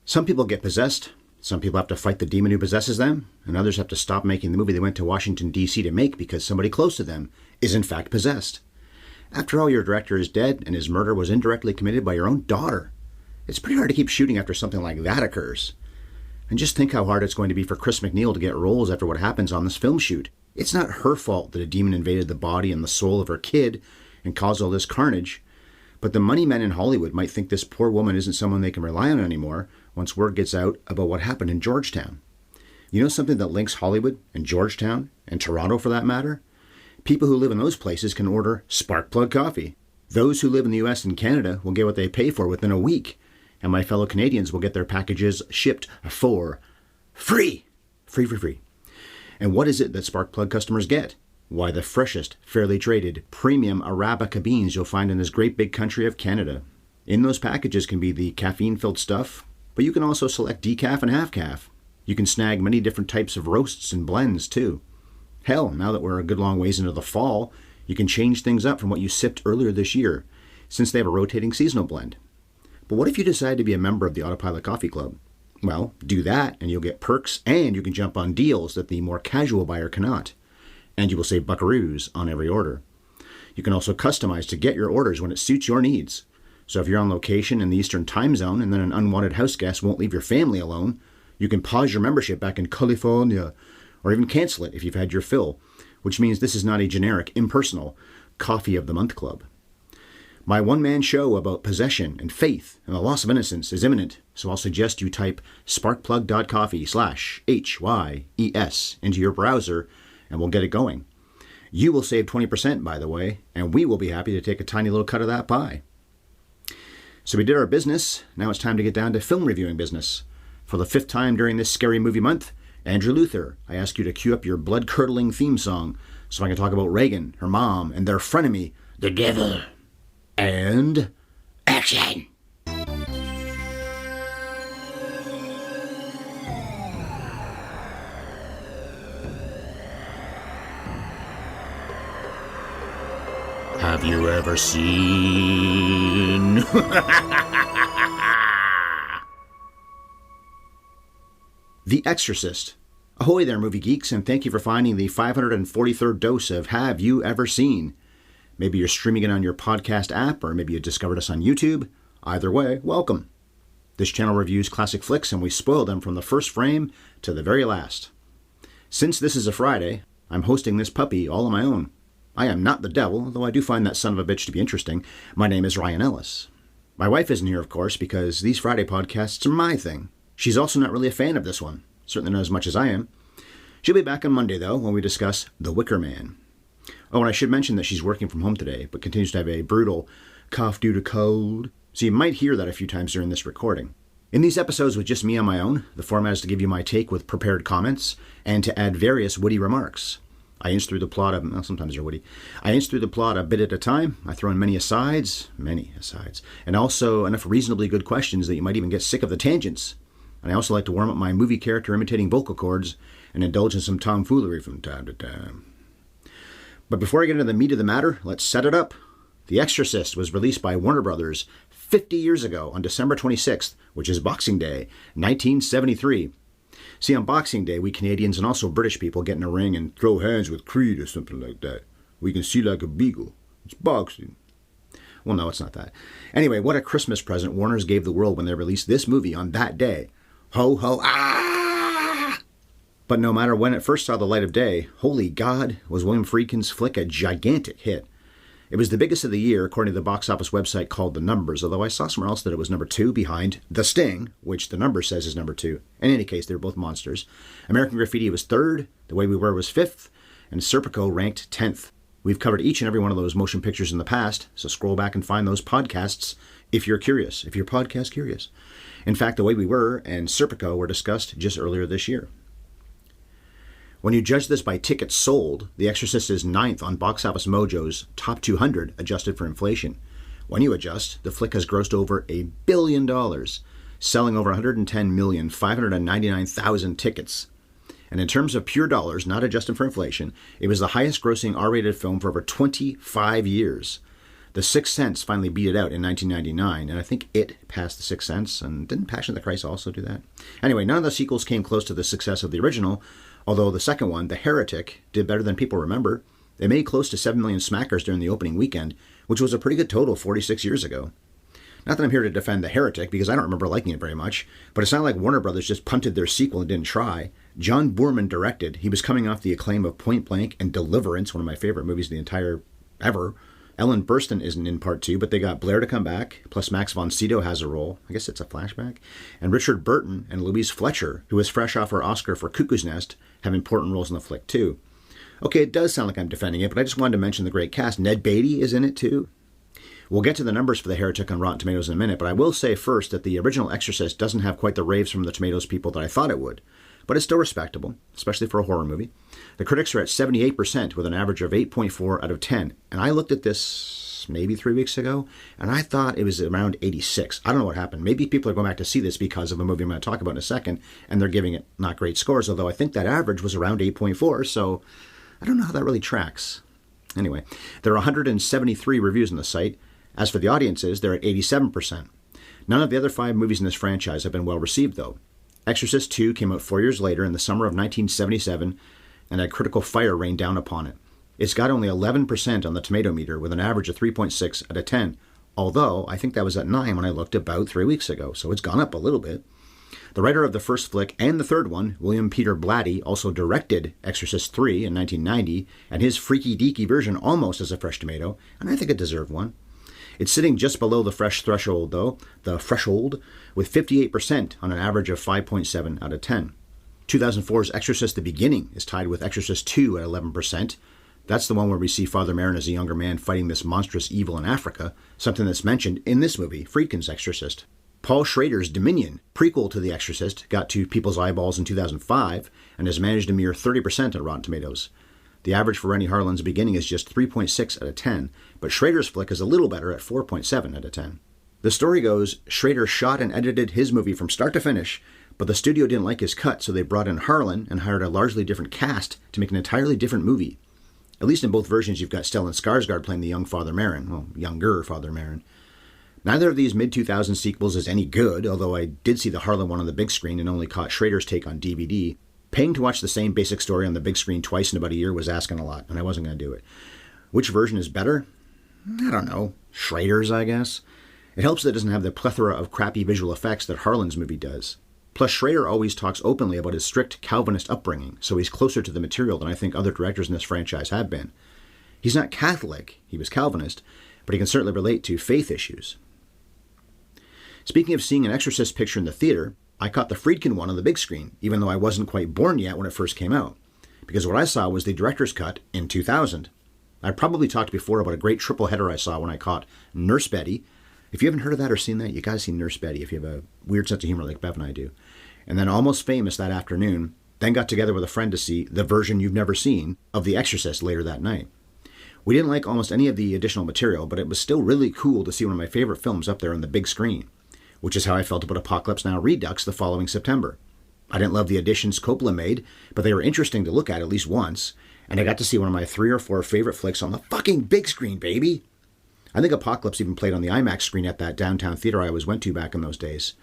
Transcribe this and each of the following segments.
Some people get possessed, some people have to fight the demon who possesses them, and others have to stop making the movie they went to Washington, D.C. to make because somebody close to them is in fact possessed. After all, your director is dead, and his murder was indirectly committed by your own daughter. It's pretty hard to keep shooting after something like that occurs. And just think how hard it's going to be for Chris McNeil to get roles after what happens on this film shoot. It's not her fault that a demon invaded the body and the soul of her kid and caused all this carnage. But the money men in Hollywood might think this poor woman isn't someone they can rely on anymore once word gets out about what happened in Georgetown. You know something that links Hollywood and Georgetown, and Toronto for that matter? People who live in those places can order spark plug coffee. Those who live in the US and Canada will get what they pay for within a week. And my fellow Canadians will get their packages shipped for free. Free. And what is it that Sparkplug customers get? Why, the freshest, fairly traded, premium Arabica beans you'll find in this great big country of Canada. In those packages can be the caffeine-filled stuff, but you can also select decaf and half-calf. You can snag many different types of roasts and blends, too. Hell, now that we're a good long ways into the fall, you can change things up from what you sipped earlier this year, since they have a rotating seasonal blend. But what if you decide to be a member of the Autopilot Coffee Club? Well, do that, and you'll get perks, and you can jump on deals that the more casual buyer cannot. And you will save buckaroos on every order. You can also customize to get your orders when it suits your needs. So if you're on location in the Eastern Time Zone and then an unwanted house guest won't leave your family alone, you can pause your membership back in California, or even cancel it if you've had your fill, which means this is not a generic, impersonal Coffee of the Month club. My one-man show about possession and faith and the loss of innocence is imminent, so I'll suggest you type sparkplug.coffee/HYES into your browser, and we'll get it going. You will save 20%, by the way, and we will be happy to take a tiny little cut of that pie. So we did our business. Now it's time to get down to film reviewing business. For the 5th time during this scary movie month, Andrew Luther, I ask you to cue up your blood-curdling theme song so I can talk about Reagan, her mom, and their frenemy, the devil. And action! Have you ever seen... The Exorcist. Ahoy there, movie geeks, and thank you for finding the 543rd dose of Have You Ever Seen? Maybe you're streaming it on your podcast app, or maybe you discovered us on YouTube. Either way, welcome. This channel reviews classic flicks, and we spoil them from the first frame to the very last. Since this is a Friday, I'm hosting this puppy all on my own. I am not the devil, though I do find that son of a bitch to be interesting. My name is Ryan Ellis. My wife isn't here, of course, because these Friday podcasts are my thing. She's also not really a fan of this one, certainly not as much as I am. She'll be back on Monday, though, when we discuss The Wicker Man. Oh, and I should mention that she's working from home today, but continues to have a brutal cough due to cold, so you might hear that a few times during this recording. In these episodes with just me on my own, the format is to give you my take with prepared comments, and to add various witty remarks. I inch through the plot of, well, sometimes they're witty. I inch through the plot a bit at a time. I throw in many asides, and also enough reasonably good questions that you might even get sick of the tangents. And I also like to warm up my movie character imitating vocal cords and indulge in some tomfoolery from time to time. But before I get into the meat of the matter, let's set it up. The Exorcist was released by Warner Brothers 50 years ago on December 26th, which is Boxing Day, 1973. See, on Boxing Day, we Canadians and also British people get in a ring and throw hands with Creed or something like that. We can see like a beagle. It's boxing. Well, no, it's not that. Anyway, what a Christmas present Warner's gave the world when they released this movie on that day. Ho, ho, ah! But no matter when it first saw the light of day, holy God, was William Friedkin's flick a gigantic hit. It was the biggest of the year, according to the box office website called The Numbers, although I saw somewhere else that it was number 2 behind The Sting, which the number says is number 2. In any case, they were both monsters. American Graffiti was 3rd, The Way We Were was 5th, and Serpico ranked 10th. We've covered each and every one of those motion pictures in the past, so scroll back and find those podcasts if you're curious, if you're podcast curious. In fact, The Way We Were and Serpico were discussed just earlier this year. When you judge this by tickets sold, The Exorcist is 9th on Box Office Mojo's Top 200 adjusted for inflation. When you adjust, the flick has grossed over $1 billion, selling over 110,599,000 tickets. And in terms of pure dollars, not adjusted for inflation, it was the highest grossing R-rated film for over 25 years. The Sixth Sense finally beat it out in 1999, and I think it passed The Sixth Sense, and didn't Passion of the Christ also do that? Anyway, none of the sequels came close to the success of the original, although the second one, The Heretic, did better than people remember. It made close to 7 million smackers during the opening weekend, which was a pretty good total 46 years ago. Not that I'm here to defend The Heretic, because I don't remember liking it very much, but it's not like Warner Brothers just punted their sequel and didn't try. John Boorman directed. He was coming off the acclaim of Point Blank and Deliverance, one of my favorite movies of the entire ever. Ellen Burstyn isn't in part 2, but they got Blair to come back, plus Max von Sydow has a role. I guess it's a flashback. And Richard Burton and Louise Fletcher, who was fresh off her Oscar for Cuckoo's Nest, have important roles in the flick too. Okay, it does sound like I'm defending it, but I just wanted to mention the great cast. Ned Beatty is in it too. We'll get to the numbers for The Heretic on Rotten Tomatoes in a minute, but I will say first that the original Exorcist doesn't have quite the raves from the Tomatoes people that I thought it would, but it's still respectable, especially for a horror movie. The critics are at 78% with an average of 8.4 out of 10, and I looked at this maybe 3 weeks ago, and I thought it was around 86. I don't know what happened. Maybe people are going back to see this because of a movie I'm going to talk about in a second, and they're giving it not great scores, although I think that average was around 8.4, so I don't know how that really tracks. Anyway, there are 173 reviews on the site. As for the audiences, they're at 87%. None of the other 5 movies in this franchise have been well received, though. Exorcist II came out 4 years later in the summer of 1977 and had critical fire rained down upon it. It's got only 11% on the tomato meter with an average of 3.6 out of 10, although I think that was at 9 when I looked about 3 weeks ago, so it's gone up a little bit. The writer of the first flick and the third one, William Peter Blatty, also directed Exorcist III in 1990, and his freaky-deaky version almost has a fresh tomato, and I think it deserved one. It's sitting just below the fresh threshold, though, the threshold, with 58% on an average of 5.7 out of 10. 2004's Exorcist The Beginning is tied with Exorcist II at 11%. That's the one where we see Father Merrin as a younger man fighting this monstrous evil in Africa, something that's mentioned in this movie, Friedkin's Exorcist. Paul Schrader's Dominion, prequel to The Exorcist, got to people's eyeballs in 2005 and has managed a mere 30% on Rotten Tomatoes. The average for Rennie Harlin's Beginning is just 3.6 out of 10, but Schrader's flick is a little better at 4.7 out of 10. The story goes, Schrader shot and edited his movie from start to finish, but the studio didn't like his cut, so they brought in Harlin and hired a largely different cast to make an entirely different movie. At least in both versions, you've got Stellan Skarsgård playing the young Father Merrin, well, younger Father Merrin. Neither of these mid-2000s sequels is any good, although I did see the Harlin one on the big screen and only caught Schrader's take on DVD. Paying to watch the same basic story on the big screen twice in about a year was asking a lot, and I wasn't going to do it. Which version is better? I don't know. Schrader's, I guess. It helps that it doesn't have the plethora of crappy visual effects that Harlin's movie does. Plus, Schrader always talks openly about his strict Calvinist upbringing, so he's closer to the material than I think other directors in this franchise have been. He's not Catholic, he was Calvinist, but he can certainly relate to faith issues. Speaking of seeing an Exorcist picture in the theater, I caught the Friedkin one on the big screen, even though I wasn't quite born yet when it first came out, because what I saw was the director's cut in 2000. I probably talked before about a great triple header I saw when I caught Nurse Betty. If you haven't heard of that or seen that, you gotta see Nurse Betty if you have a weird sense of humor like Bev and I do. And then Almost Famous that afternoon, then got together with a friend to see the version you've never seen of The Exorcist later that night. We didn't like almost any of the additional material, but it was still really cool to see one of my favorite films up there on the big screen, which is how I felt about Apocalypse Now Redux the following September. I didn't love the additions Coppola made, but they were interesting to look at least once, and I got to see one of my 3 or 4 favorite flicks on the fucking big screen, baby! I think Apocalypse even played on the IMAX screen at that downtown theater I always went to back in those days.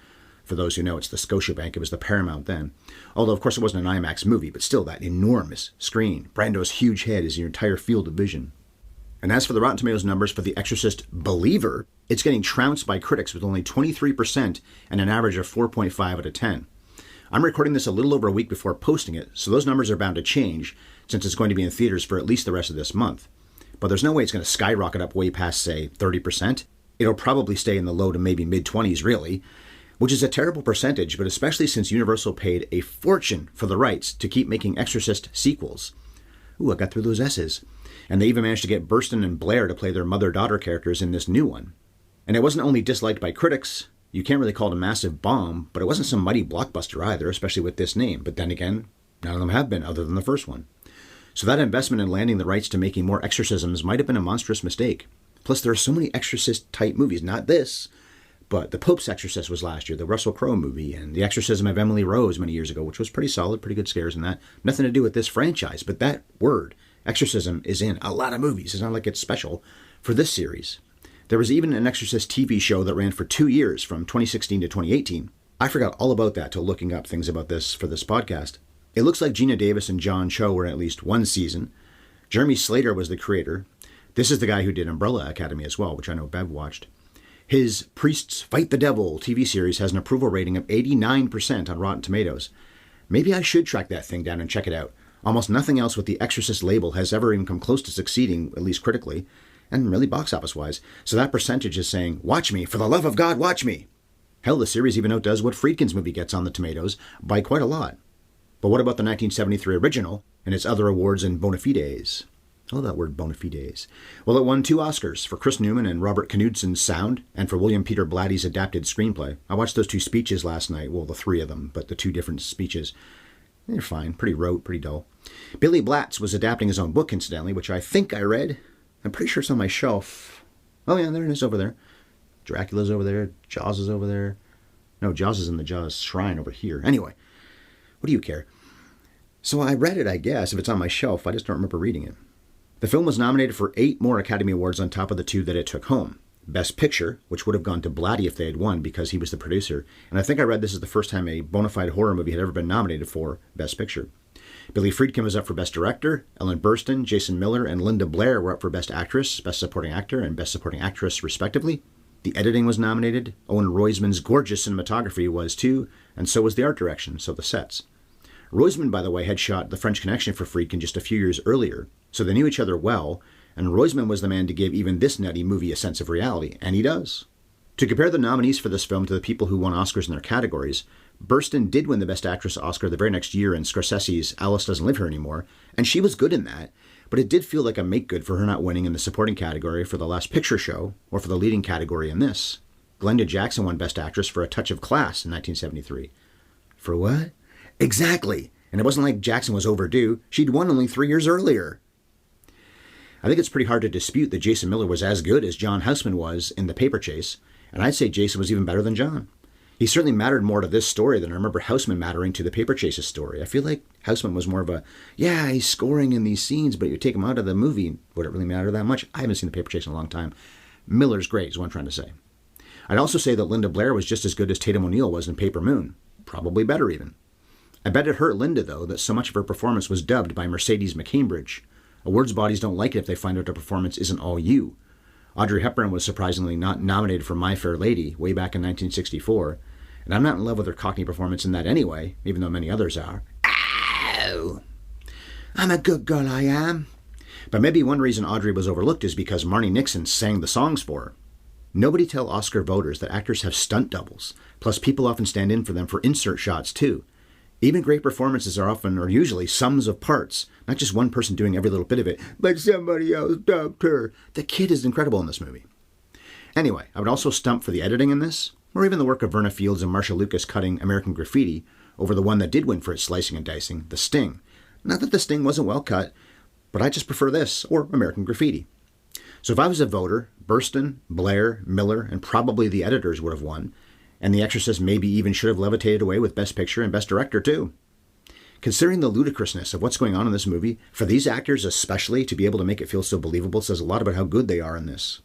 For those who know, it's the Scotiabank. It was the Paramount then. Although, of course, it wasn't an IMAX movie, but still that enormous screen. Brando's huge head is your entire field of vision. And as for the Rotten Tomatoes numbers for The Exorcist Believer, it's getting trounced by critics with only 23% and an average of 4.5 out of 10. I'm recording this a little over a week before posting it, so those numbers are bound to change since it's going to be in theaters for at least the rest of this month. But there's no way it's going to skyrocket up way past, say, 30%. It'll probably stay in the low to maybe mid-20s, really, which is a terrible percentage, but especially since Universal paid a fortune for the rights to keep making Exorcist sequels. Ooh, I got through those S's. And they even managed to get Burstyn and Blair to play their mother-daughter characters in this new one. And it wasn't only disliked by critics. You can't really call it a massive bomb, but it wasn't some mighty blockbuster either, especially with this name. But then again, none of them have been, other than the first one. So that investment in landing the rights to making more exorcisms might have been a monstrous mistake. Plus, there are so many Exorcist-type movies, not this, but The Pope's Exorcist was last year, the Russell Crowe movie, and The Exorcism of Emily Rose many years ago, which was pretty solid, pretty good scares in that. Nothing to do with this franchise, but that word, exorcism, is in a lot of movies. It's not like it's special for this series. There was even an Exorcist TV show that ran for 2 years, from 2016 to 2018. I forgot all about that till looking up things about this for this podcast. It looks like Gina Davis and John Cho were in at least one season. Jeremy Slater was the creator. This is the guy who did Umbrella Academy as well, which I know Bev watched. His Priests Fight the Devil TV series has an approval rating of 89% on Rotten Tomatoes. Maybe I should track that thing down and check it out. Almost nothing else with the Exorcist label has ever even come close to succeeding, at least critically, and really box office-wise. So that percentage is saying, watch me, for the love of God, watch me. Hell, the series even outdoes what Friedkin's movie gets on the tomatoes by quite a lot. But what about the 1973 original and its other awards and bona fides? I love that word, bona fides. Well, it won 2 Oscars, for Chris Newman and Robert Knudson's sound, and for William Peter Blatty's adapted screenplay. I watched those 2 speeches last night, well, the 3 of them, but the 2 different speeches. They're fine, pretty rote, pretty dull. Billy Blatz was adapting his own book, incidentally, which I think I read. I'm pretty sure it's on my shelf. Oh yeah, there it is over there. Dracula's over there, Jaws is over there. No, Jaws is in the Jaws shrine over here. Anyway, what do you care? So I read it, I guess, if it's on my shelf. I just don't remember reading it. The film was nominated for 8 more Academy Awards on top of the 2 that it took home. Best Picture, which would have gone to Blatty if they had won because he was the producer. And I think I read this is the first time a bona fide horror movie had ever been nominated for Best Picture. Billy Friedkin was up for Best Director. Ellen Burstyn, Jason Miller, and Linda Blair were up for Best Actress, Best Supporting Actor, and Best Supporting Actress, respectively. The editing was nominated. Owen Roizman's gorgeous cinematography was too, and so was the art direction, so the sets. Roizman, by the way, had shot The French Connection for Friedkin just a few years earlier, so they knew each other well, and Roizman was the man to give even this nutty movie a sense of reality, and he does. To compare the nominees for this film to the people who won Oscars in their categories, Burstyn did win the Best Actress Oscar the very next year in Scorsese's Alice Doesn't Live Here Anymore, and she was good in that, but it did feel like a make-good for her not winning in the supporting category for The Last Picture Show, or for the leading category in this. Glenda Jackson won Best Actress for A Touch of Class in 1973. For what? Exactly! And it wasn't like Jackson was overdue. She'd won only 3 years earlier. I think it's pretty hard to dispute that Jason Miller was as good as John Houseman was in The Paper Chase, and I'd say Jason was even better than John. He certainly mattered more to this story than I remember Houseman mattering to The Paper Chase's story. I feel like Houseman was more of a, yeah, he's scoring in these scenes, but you take him out of the movie, would it really matter that much? I haven't seen The Paper Chase in a long time. Miller's great is what I'm trying to say. I'd also say that Linda Blair was just as good as Tatum O'Neal was in Paper Moon. Probably better even. I bet it hurt Linda, though, that so much of her performance was dubbed by Mercedes McCambridge. Awards bodies don't like it if they find out a performance isn't all you. Audrey Hepburn was surprisingly not nominated for My Fair Lady way back in 1964, and I'm not in love with her Cockney performance in that anyway, even though many others are. Ow! I'm a good girl, I am. But maybe one reason Audrey was overlooked is because Marnie Nixon sang the songs for her. Nobody tell Oscar voters that actors have stunt doubles, plus people often stand in for them for insert shots too. Even great performances are often, or usually, sums of parts, not just one person doing every little bit of it, but somebody else dubbed her. The kid is incredible in this movie. Anyway, I would also stump for the editing in this, or even the work of Verna Fields and Marsha Lucas cutting American Graffiti over the one that did win for its slicing and dicing, The Sting. Not that The Sting wasn't well cut, but I just prefer this, or American Graffiti. So if I was a voter, Burstyn, Blair, Miller, and probably the editors would have won, and The Exorcist maybe even should have levitated away with Best Picture and Best Director too. Considering the ludicrousness of what's going on in this movie, for these actors especially to be able to make it feel so believable says a lot about how good they are in this.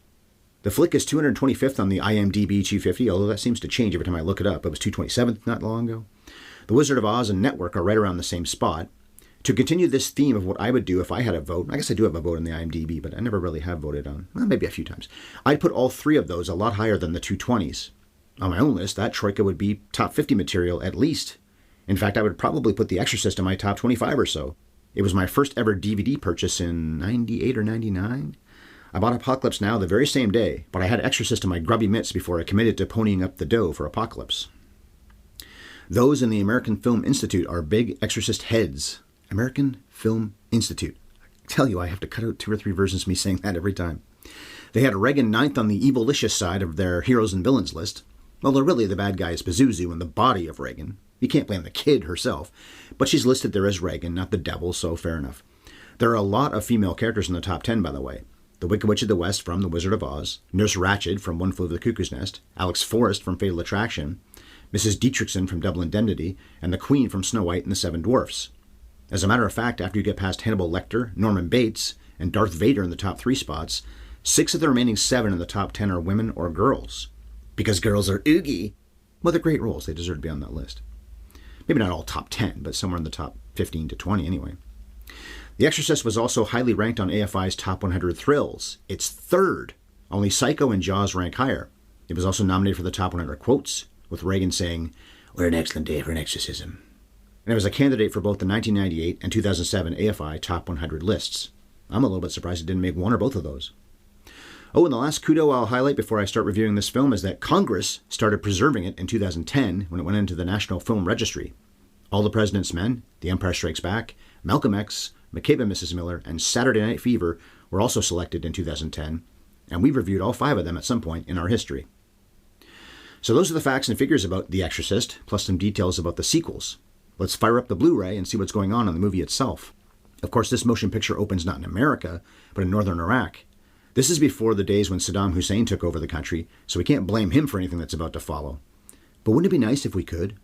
The flick is 225th on the IMDb 250, although that seems to change every time I look it up. It was 227th not long ago. The Wizard of Oz and Network are right around the same spot. To continue this theme of what I would do if I had a vote, I guess I do have a vote in the IMDb, but I never really have voted on, well, maybe a few times. I'd put all 3 of those a lot higher than the 220s. On my own list, that troika would be top 50 material at least. In fact, I would probably put The Exorcist in my top 25 or so. It was my first ever DVD purchase in 98 or 99. I bought Apocalypse Now the very same day, but I had Exorcist in my grubby mitts before I committed to ponying up the dough for Apocalypse. Those in the American Film Institute are big Exorcist heads. American Film Institute. I tell you, I have to cut out 2 or 3 versions of me saying that every time. They had Reagan 9th on the evilicious side of their heroes and villains list. Although really the bad guy is Pazuzu and the body of Reagan. You can't blame the kid herself, but she's listed there as Reagan, not the devil, so fair enough. There are a lot of female characters in the top 10, by the way. The Wicked Witch of the West from The Wizard of Oz, Nurse Ratched from One Flew Over the Cuckoo's Nest, Alex Forrest from Fatal Attraction, Mrs. Dietrichson from Double Indemnity, and the Queen from Snow White and the Seven Dwarfs. As a matter of fact, after you get past Hannibal Lecter, Norman Bates, and Darth Vader in the top 3 spots, 6 of the remaining 7 in the top 10 are women or girls. Because girls are oogie. Well, they're great roles. They deserve to be on that list. Maybe not all top 10, but somewhere in the top 15 to 20 anyway. The Exorcist was also highly ranked on AFI's Top 100 Thrills. It's third. Only Psycho and Jaws rank higher. It was also nominated for the Top 100 Quotes, with Reagan saying, "What an excellent day for an exorcism." And it was a candidate for both the 1998 and 2007 AFI Top 100 lists. I'm a little bit surprised it didn't make one or both of those. Oh, and the last kudo I'll highlight before I start reviewing this film is that Congress started preserving it in 2010 when it went into the National Film Registry. All the President's Men, The Empire Strikes Back, Malcolm X, McCabe and Mrs. Miller, and Saturday Night Fever were also selected in 2010, and we've reviewed all 5 of them at some point in our history. So those are the facts and figures about The Exorcist, plus some details about the sequels. Let's fire up the Blu-ray and see what's going on in the movie itself. Of course, this motion picture opens not in America, but in northern Iraq. This is before the days when Saddam Hussein took over the country, so we can't blame him for anything that's about to follow. But wouldn't it be nice if we could?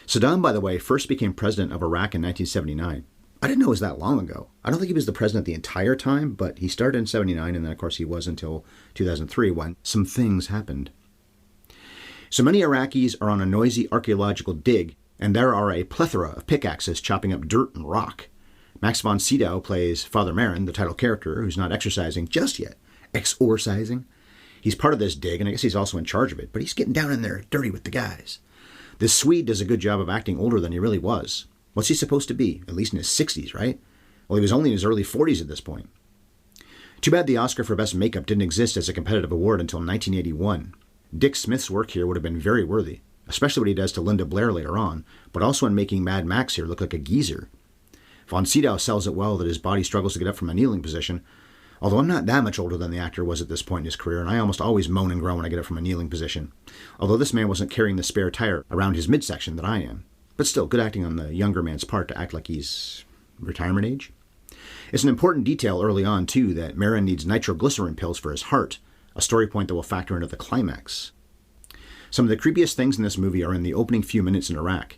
Saddam, by the way, first became president of Iraq in 1979. I didn't know it was that long ago. I don't think he was the president the entire time, but he started in 79, and then, of course, he was until 2003 when some things happened. So many Iraqis are on a noisy archaeological dig, and there are a plethora of pickaxes chopping up dirt and rock. Max von Sydow plays Father Marin, the title character, who's not exercising just yet. Exorcising. He's part of this dig, and I guess he's also in charge of it, but he's getting down in there dirty with the guys. This Swede does a good job of acting older than he really was. What's he supposed to be? At least in his 60s, right? Well, he was only in his early 40s at this point. Too bad the Oscar for Best Makeup didn't exist as a competitive award until 1981. Dick Smith's work here would have been very worthy, especially what he does to Linda Blair later on, but also in making Mad Max here look like a geezer. Von Sydow sells it well that his body struggles to get up from a kneeling position, although I'm not that much older than the actor was at this point in his career, and I almost always moan and groan when I get up from a kneeling position, although this man wasn't carrying the spare tire around his midsection that I am. But still, good acting on the younger man's part to act like he's retirement age. It's an important detail early on, too, that Marin needs nitroglycerin pills for his heart, a story point that will factor into the climax. Some of the creepiest things in this movie are in the opening few minutes in Iraq.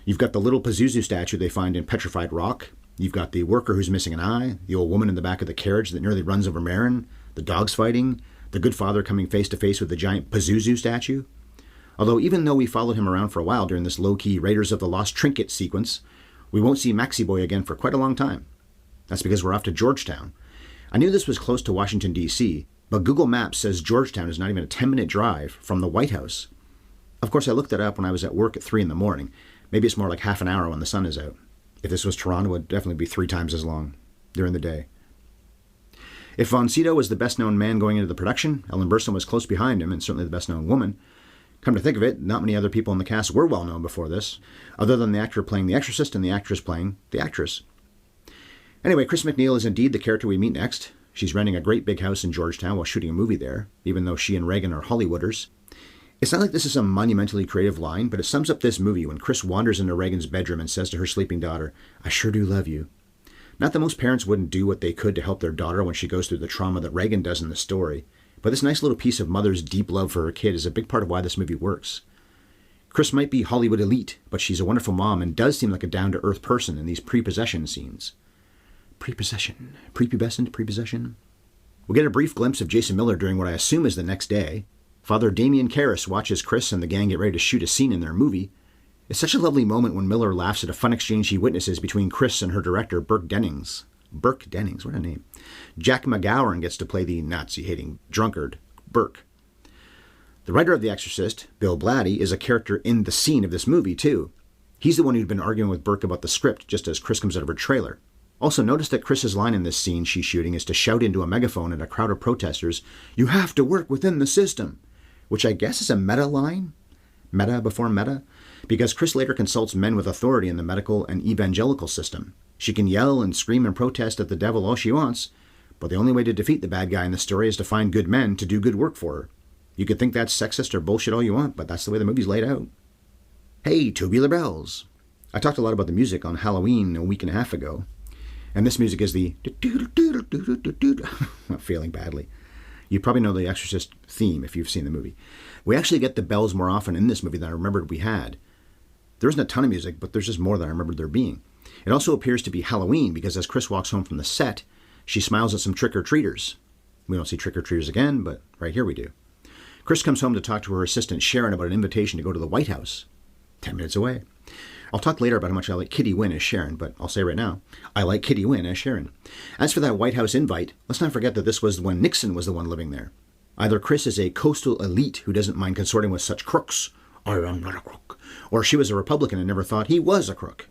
You've got the little Pazuzu statue they find in petrified rock. You've got the worker who's missing an eye, the old woman in the back of the carriage that nearly runs over Marin, the dogs fighting, the good father coming face to face with the giant Pazuzu statue. Although even though we followed him around for a while during this low-key Raiders of the Lost Trinket sequence, we won't see Maxie Boy again for quite a long time. That's because we're off to Georgetown. I knew this was close to Washington, D.C., but Google Maps says Georgetown is not even a 10-minute drive from the White House. Of course, I looked that up when I was at work at 3 in the morning. Maybe it's more like half an hour when the sun is out. If this was Toronto, it would definitely be 3 times as long during the day. If von Sydow was the best-known man going into the production, Ellen Burstyn was close behind him and certainly the best-known woman. Come to think of it, not many other people in the cast were well-known before this, other than the actor playing the Exorcist and the actress playing the actress. Anyway, Chris MacNeil is indeed the character we meet next. She's renting a great big house in Georgetown while shooting a movie there, even though she and Reagan are Hollywooders. It's not like this is some monumentally creative line, but it sums up this movie when Chris wanders into Reagan's bedroom and says to her sleeping daughter, "I sure do love you." Not that most parents wouldn't do what they could to help their daughter when she goes through the trauma that Reagan does in the story, but this nice little piece of mother's deep love for her kid is a big part of why this movie works. Chris might be Hollywood elite, but she's a wonderful mom and does seem like a down-to-earth person in these prepossession scenes. Prepossession. Prepossession. We'll get a brief glimpse of Jason Miller during what I assume is the next day. Father Damien Karras watches Chris and the gang get ready to shoot a scene in their movie. It's such a lovely moment when Miller laughs at a fun exchange he witnesses between Chris and her director, Burke Dennings. Burke Dennings, what a name. Jack McGowan gets to play the Nazi-hating drunkard, Burke. The writer of The Exorcist, Bill Blatty, is a character in the scene of this movie, too. He's the one who'd been arguing with Burke about the script just as Chris comes out of her trailer. Also, notice that Chris's line in this scene she's shooting is to shout into a megaphone at a crowd of protesters, "You have to work within the system," which I guess is a meta line? Meta before meta? Because Chris later consults men with authority in the medical and evangelical system. She can yell and scream and protest at the devil all she wants, but the only way to defeat the bad guy in the story is to find good men to do good work for her. You could think that's sexist or bullshit all you want, but that's the way the movie's laid out. Hey, tubular bells. I talked a lot about the music on Halloween a week and a half ago, and this music is the I'm feeling badly. You probably know the Exorcist theme if you've seen the movie. We actually get the bells more often in this movie than I remembered we had. There isn't a ton of music, but there's just more than I remembered there being. It also appears to be Halloween because as Chris walks home from the set, she smiles at some trick-or-treaters. We don't see trick-or-treaters again, but right here we do. Chris comes home to talk to her assistant Sharon about an invitation to go to the White House. 10 minutes away. I'll talk later about how much I like Kitty Wynn as Sharon, but I'll say right now, I like Kitty Wynn as Sharon. As for that White House invite, let's not forget that this was when Nixon was the one living there. Either Chris is a coastal elite who doesn't mind consorting with such crooks, I am not a crook, or she was a Republican and never thought he was a crook.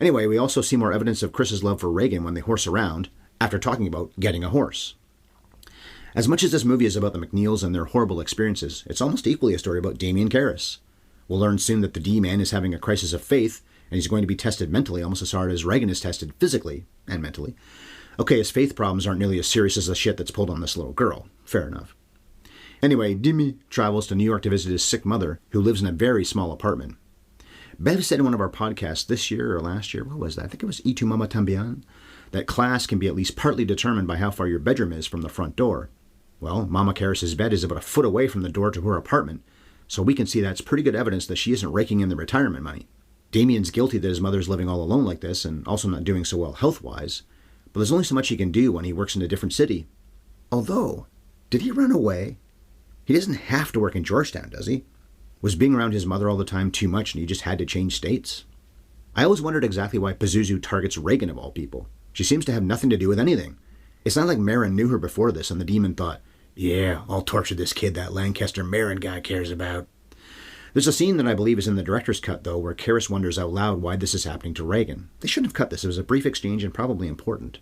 Anyway, we also see more evidence of Chris's love for Reagan when they horse around, after talking about getting a horse. As much as this movie is about the McNeils and their horrible experiences, it's almost equally a story about Damien Karras. We'll learn soon that the D-Man is having a crisis of faith, and he's going to be tested mentally almost as hard as Reagan is tested physically and mentally. Okay, his faith problems aren't nearly as serious as the shit that's pulled on this little girl. Fair enough. Anyway, Dimmy travels to New York to visit his sick mother, who lives in a very small apartment. Bev said in one of our podcasts this year or last year, what was that? I think it was Y tu Mama También, that class can be at least partly determined by how far your bedroom is from the front door. Well, Mama Karras' bed is about a foot away from the door to her apartment, so we can see that's pretty good evidence that she isn't raking in the retirement money. Damien's guilty that his mother's living all alone like this and also not doing so well health-wise, but there's only so much he can do when he works in a different city. Although, did he run away? He doesn't have to work in Georgetown, does he? Was being around his mother all the time too much and he just had to change states? I always wondered exactly why Pazuzu targets Reagan of all people. She seems to have nothing to do with anything. It's not like Marin knew her before this and the demon thought, yeah, I'll torture this kid that Lancaster Marin guy cares about. There's a scene that I believe is in the director's cut, though, where Karras wonders out loud why this is happening to Reagan. They shouldn't have cut this. It was a brief exchange and probably important.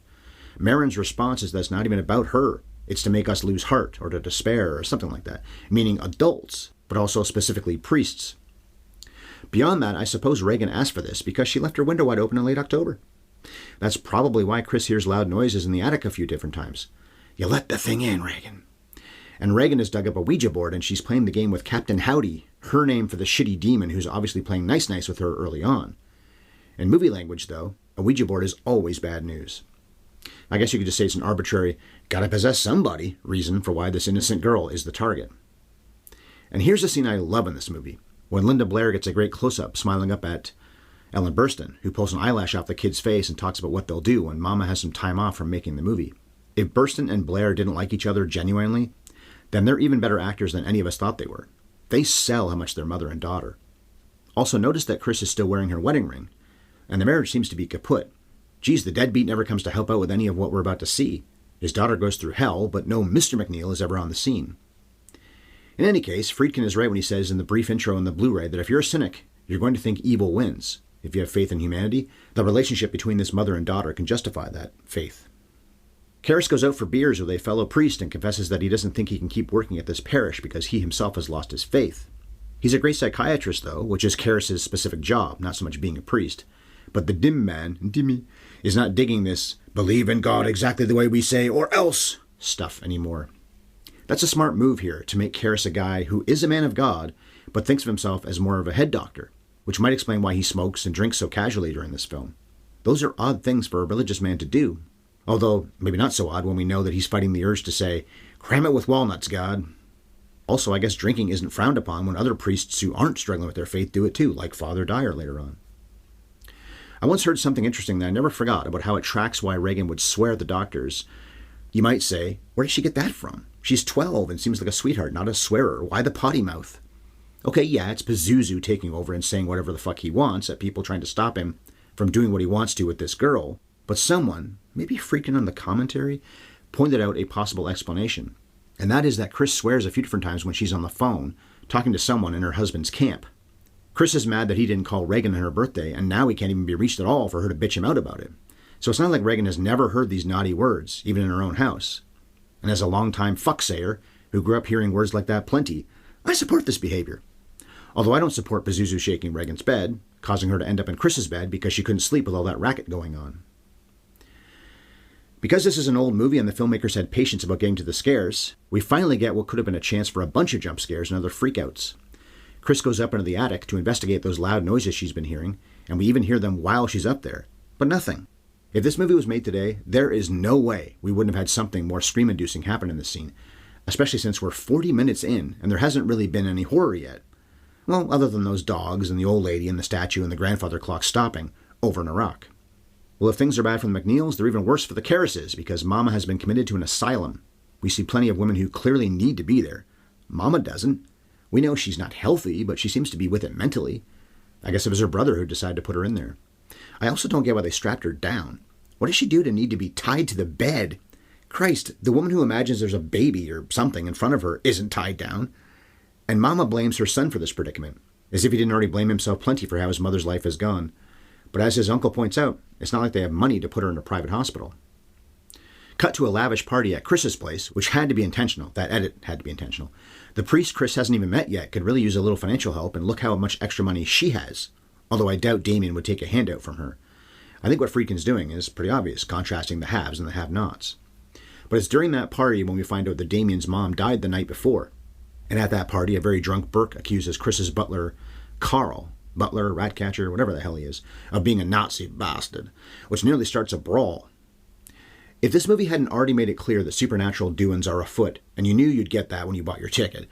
Marin's response is that it's not even about her. It's to make us lose heart or to despair or something like that, meaning adults, but also specifically priests. Beyond that, I suppose Reagan asked for this because she left her window wide open in late October. That's probably why Chris hears loud noises in the attic a few different times. You let the thing in, Reagan. And Reagan has dug up a Ouija board and she's playing the game with Captain Howdy, her name for the shitty demon who's obviously playing nice with her early on. In movie language, though, a Ouija board is always bad news. I guess you could just say it's an arbitrary, gotta possess somebody reason for why this innocent girl is the target. And here's a scene I love in this movie, when Linda Blair gets a great close-up smiling up at Ellen Burstyn, who pulls an eyelash off the kid's face and talks about what they'll do when Mama has some time off from making the movie. If Burstyn and Blair didn't like each other genuinely, then they're even better actors than any of us thought they were. They sell how much they're mother and daughter. Also, notice that Chris is still wearing her wedding ring, and the marriage seems to be kaput. Geez, the deadbeat never comes to help out with any of what we're about to see. His daughter goes through hell, but no Mr. McNeil is ever on the scene. In any case, Friedkin is right when he says in the brief intro in the Blu-ray that if you're a cynic, you're going to think evil wins. If you have faith in humanity, the relationship between this mother and daughter can justify that faith. Karras goes out for beers with a fellow priest and confesses that he doesn't think he can keep working at this parish because he himself has lost his faith. He's a great psychiatrist, though, which is Karras' specific job, not so much being a priest. But the dim man, Dimmy, is not digging this believe in God exactly the way we say or else stuff anymore. That's a smart move here to make Karras a guy who is a man of God, but thinks of himself as more of a head doctor, which might explain why he smokes and drinks so casually during this film. Those are odd things for a religious man to do. Although, maybe not so odd when we know that he's fighting the urge to say, cram it with walnuts, God. Also, I guess drinking isn't frowned upon when other priests who aren't struggling with their faith do it too, like Father Dyer later on. I once heard something interesting that I never forgot about how it tracks why Reagan would swear at the doctors. You might say, where did she get that from? She's 12 and seems like a sweetheart, not a swearer. Why the potty mouth? Okay, yeah, it's Pazuzu taking over and saying whatever the fuck he wants at people trying to stop him from doing what he wants to with this girl. But someone, maybe Friedkin on the commentary, pointed out a possible explanation. And that is that Chris swears a few different times when she's on the phone, talking to someone in her husband's camp. Chris is mad that he didn't call Reagan on her birthday, and now he can't even be reached at all for her to bitch him out about it. So it's not like Reagan has never heard these naughty words, even in her own house. And as a longtime fucksayer, who grew up hearing words like that plenty, I support this behavior. Although I don't support Pazuzu shaking Reagan's bed, causing her to end up in Chris's bed because she couldn't sleep with all that racket going on. Because this is an old movie and the filmmakers had patience about getting to the scares, we finally get what could have been a chance for a bunch of jump scares and other freakouts. Chris goes up into the attic to investigate those loud noises she's been hearing, and we even hear them while she's up there. But nothing. If this movie was made today, there is no way we wouldn't have had something more scream-inducing happen in this scene, especially since we're 40 minutes in and there hasn't really been any horror yet. Well, other than those dogs and the old lady and the statue and the grandfather clock stopping over in Iraq. Well, if things are bad for the McNeils, they're even worse for the Karrases because Mama has been committed to an asylum. We see plenty of women who clearly need to be there. Mama doesn't. We know she's not healthy, but she seems to be with it mentally. I guess it was her brother who decided to put her in there. I also don't get why they strapped her down. What does she do to need to be tied to the bed? Christ, the woman who imagines there's a baby or something in front of her isn't tied down. And Mama blames her son for this predicament, as if he didn't already blame himself plenty for how his mother's life has gone. But as his uncle points out, it's not like they have money to put her in a private hospital. Cut to a lavish party at Chris's place, which had to be intentional. That edit had to be intentional. The priest Chris hasn't even met yet could really use a little financial help, and look how much extra money she has. Although I doubt Damien would take a handout from her. I think what Friedkin's doing is pretty obvious, contrasting the haves and the have-nots. But it's during that party when we find out that Damien's mom died the night before. And at that party, a very drunk Burke accuses Chris's butler, Carl, butler, ratcatcher, whatever the hell he is, of being a Nazi bastard, which nearly starts a brawl. If this movie hadn't already made it clear that supernatural doings are afoot, and you knew you'd get that when you bought your ticket,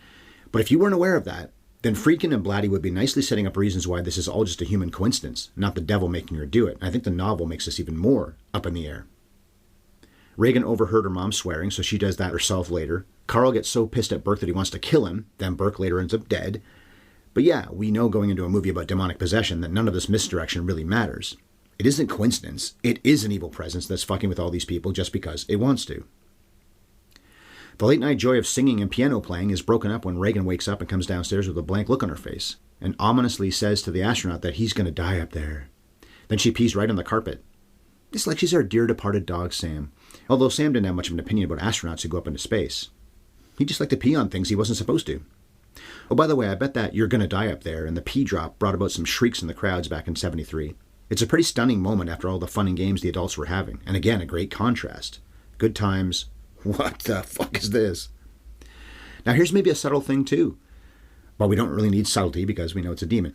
but if you weren't aware of that, then Friedkin and Blatty would be nicely setting up reasons why this is all just a human coincidence, not the devil making her do it. And I think the novel makes this even more up in the air. Reagan overheard her mom swearing, so she does that herself later. Carl gets so pissed at Burke that he wants to kill him, then Burke later ends up dead. But yeah, we know going into a movie about demonic possession that none of this misdirection really matters. It isn't coincidence. It is an evil presence that's fucking with all these people just because it wants to. The late-night joy of singing and piano playing is broken up when Reagan wakes up and comes downstairs with a blank look on her face, and ominously says to the astronaut that he's going to die up there. Then she pees right on the carpet. It's like she's our dear departed dog, Sam. Although Sam didn't have much of an opinion about astronauts who go up into space. He just liked to pee on things he wasn't supposed to. Oh, by the way, I bet that "you're gonna die up there" and the pee drop brought about some shrieks in the crowds back in '73. It's a pretty stunning moment after all the fun and games the adults were having. And again, a great contrast. Good times. What the fuck is this? Now here's maybe a subtle thing too. Well, we don't really need subtlety because we know it's a demon.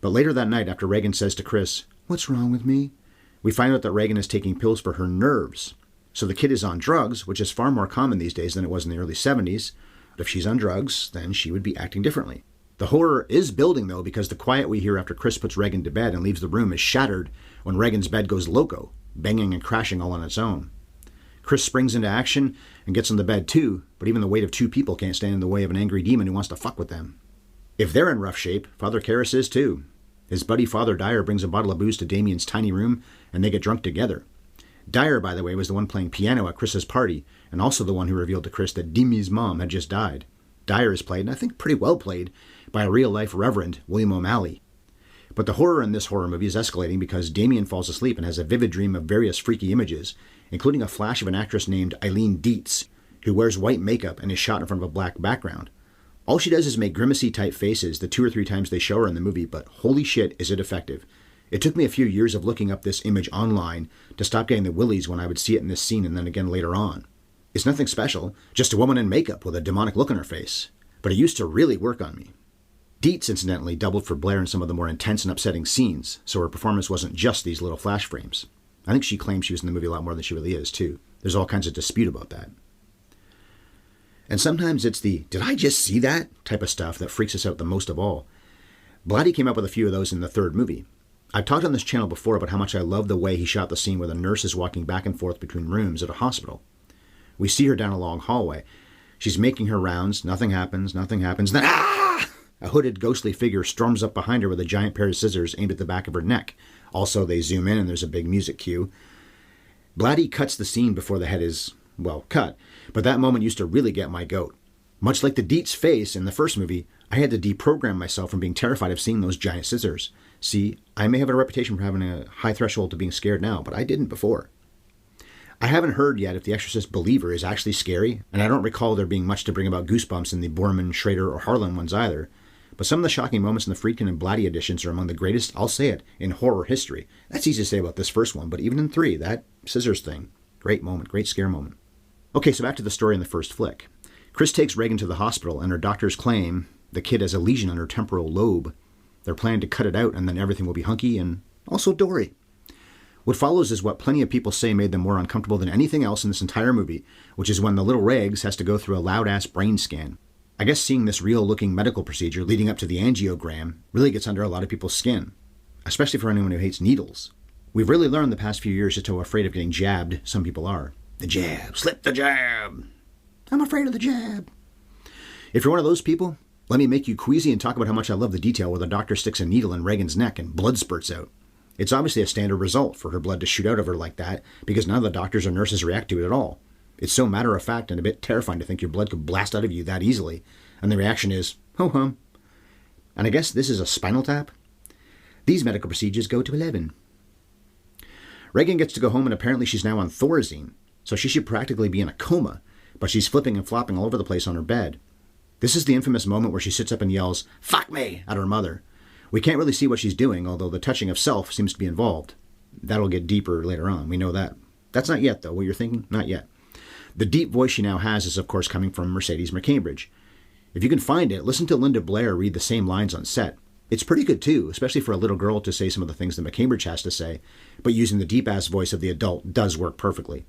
But later that night, after Reagan says to Chris, "What's wrong with me?" we find out that Reagan is taking pills for her nerves. So the kid is on drugs, which is far more common these days than it was in the early 70s. But if she's on drugs, then she would be acting differently. The horror is building, though, because the quiet we hear after Chris puts Reagan to bed and leaves the room is shattered when Reagan's bed goes loco, banging and crashing all on its own. Chris springs into action and gets on the bed too, but even the weight of two people can't stand in the way of an angry demon who wants to fuck with them. If they're in rough shape, Father Karras is too. His buddy Father Dyer brings a bottle of booze to Damien's tiny room, and they get drunk together. Dyer, by the way, was the one playing piano at Chris's party, and also the one who revealed to Chris that Demi's mom had just died. Dyer is played, and I think pretty well played, by a real-life Reverend, William O'Malley. But the horror in this horror movie is escalating because Damien falls asleep and has a vivid dream of various freaky images, including a flash of an actress named Eileen Dietz, who wears white makeup and is shot in front of a black background. All she does is make grimacy-type faces the 2 or 3 times they show her in the movie, but holy shit is it effective. It took me a few years of looking up this image online to stop getting the willies when I would see it in this scene and then again later on. It's nothing special, just a woman in makeup with a demonic look on her face. But it used to really work on me. Dietz, incidentally, doubled for Blair in some of the more intense and upsetting scenes, so her performance wasn't just these little flash frames. I think she claims she was in the movie a lot more than she really is, too. There's all kinds of dispute about that. And sometimes it's the "did I just see that?" type of stuff that freaks us out the most of all. Blatty came up with a few of those in the third movie. I've talked on this channel before about how much I love the way he shot the scene where the nurse is walking back and forth between rooms at a hospital. We see her down a long hallway. She's making her rounds, nothing happens, then ah! A hooded, ghostly figure storms up behind her with a giant pair of scissors aimed at the back of her neck. Also, they zoom in and there's a big music cue. Blatty cuts the scene before the head is, well, cut, but that moment used to really get my goat. Much like the Dietz face in the first movie, I had to deprogram myself from being terrified of seeing those giant scissors. See, I may have a reputation for having a high threshold to being scared now, but I didn't before. I haven't heard yet if the Exorcist Believer is actually scary, and I don't recall there being much to bring about goosebumps in the Borman, Schrader, or Harlan ones either. But some of the shocking moments in the Friedkin and Blatty editions are among the greatest, I'll say it, in horror history. That's easy to say about this first one, but even in 3, that scissors thing. Great moment, great scare moment. Okay, so back to the story in the first flick. Chris takes Reagan to the hospital, and her doctors claim the kid has a lesion on her temporal lobe. They're planning to cut it out, and then everything will be hunky, and also Dory. What follows is what plenty of people say made them more uncomfortable than anything else in this entire movie, which is when the little Regs has to go through a loud-ass brain scan. I guess seeing this real-looking medical procedure leading up to the angiogram really gets under a lot of people's skin, especially for anyone who hates needles. We've really learned the past few years just how afraid of getting jabbed some people are. The jab, slip the jab. I'm afraid of the jab. If you're one of those people, let me make you queasy and talk about how much I love the detail where the doctor sticks a needle in Reagan's neck and blood spurts out. It's obviously a standard result for her blood to shoot out of her like that because none of the doctors or nurses react to it at all. It's so matter-of-fact and a bit terrifying to think your blood could blast out of you that easily, and the reaction is, ho-hum. And I guess this is a spinal tap? These medical procedures go to 11. Reagan gets to go home and apparently she's now on Thorazine, so she should practically be in a coma, but she's flipping and flopping all over the place on her bed. This is the infamous moment where she sits up and yells, "Fuck me!" at her mother. We can't really see what she's doing, although the touching of self seems to be involved. That'll get deeper later on, we know that. That's not yet, though, what you're thinking? Not yet. The deep voice she now has is, of course, coming from Mercedes McCambridge. If you can find it, listen to Linda Blair read the same lines on set. It's pretty good, too, especially for a little girl to say some of the things that McCambridge has to say, but using the deep-ass voice of the adult does work perfectly.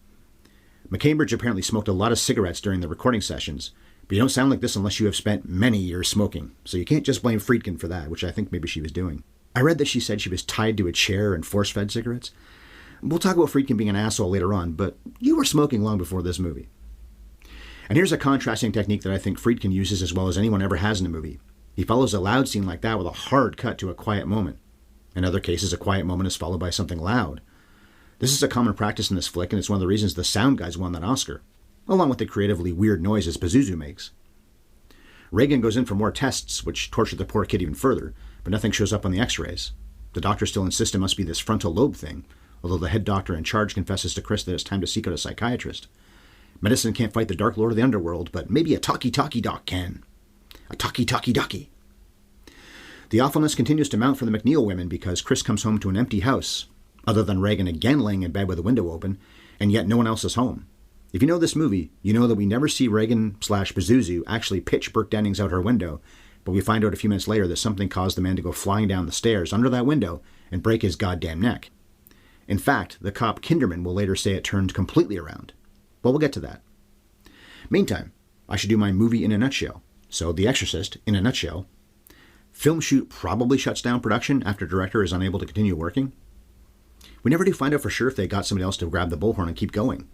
McCambridge apparently smoked a lot of cigarettes during the recording sessions, but you don't sound like this unless you have spent many years smoking, so you can't just blame Friedkin for that, which I think maybe she was doing. I read that she said she was tied to a chair and force-fed cigarettes. We'll talk about Friedkin being an asshole later on, but you were smoking long before this movie. And here's a contrasting technique that I think Friedkin uses as well as anyone ever has in a movie. He follows a loud scene like that with a hard cut to a quiet moment. In other cases, a quiet moment is followed by something loud. This is a common practice in this flick, and it's one of the reasons the sound guys won that Oscar, along with the creatively weird noises Pazuzu makes. Reagan goes in for more tests, which torture the poor kid even further, but nothing shows up on the x-rays. The doctors still insist it must be this frontal lobe thing, although the head doctor in charge confesses to Chris that it's time to seek out a psychiatrist. Medicine can't fight the Dark Lord of the Underworld, but maybe a talkie-talkie doc can. A talkie-talkie ducky. The awfulness continues to mount for the McNeil women because Chris comes home to an empty house, other than Reagan again laying in bed with the window open, and yet no one else is home. If you know this movie, you know that we never see Reagan/Pazuzu actually pitch Burke Dennings out her window, but we find out a few minutes later that something caused the man to go flying down the stairs under that window and break his goddamn neck. In fact, the cop Kinderman will later say it turned completely around. But we'll get to that. Meantime, I should do my movie in a nutshell. So, The Exorcist, in a nutshell. Film shoot probably shuts down production after director is unable to continue working. We never do find out for sure if they got somebody else to grab the bullhorn and keep going.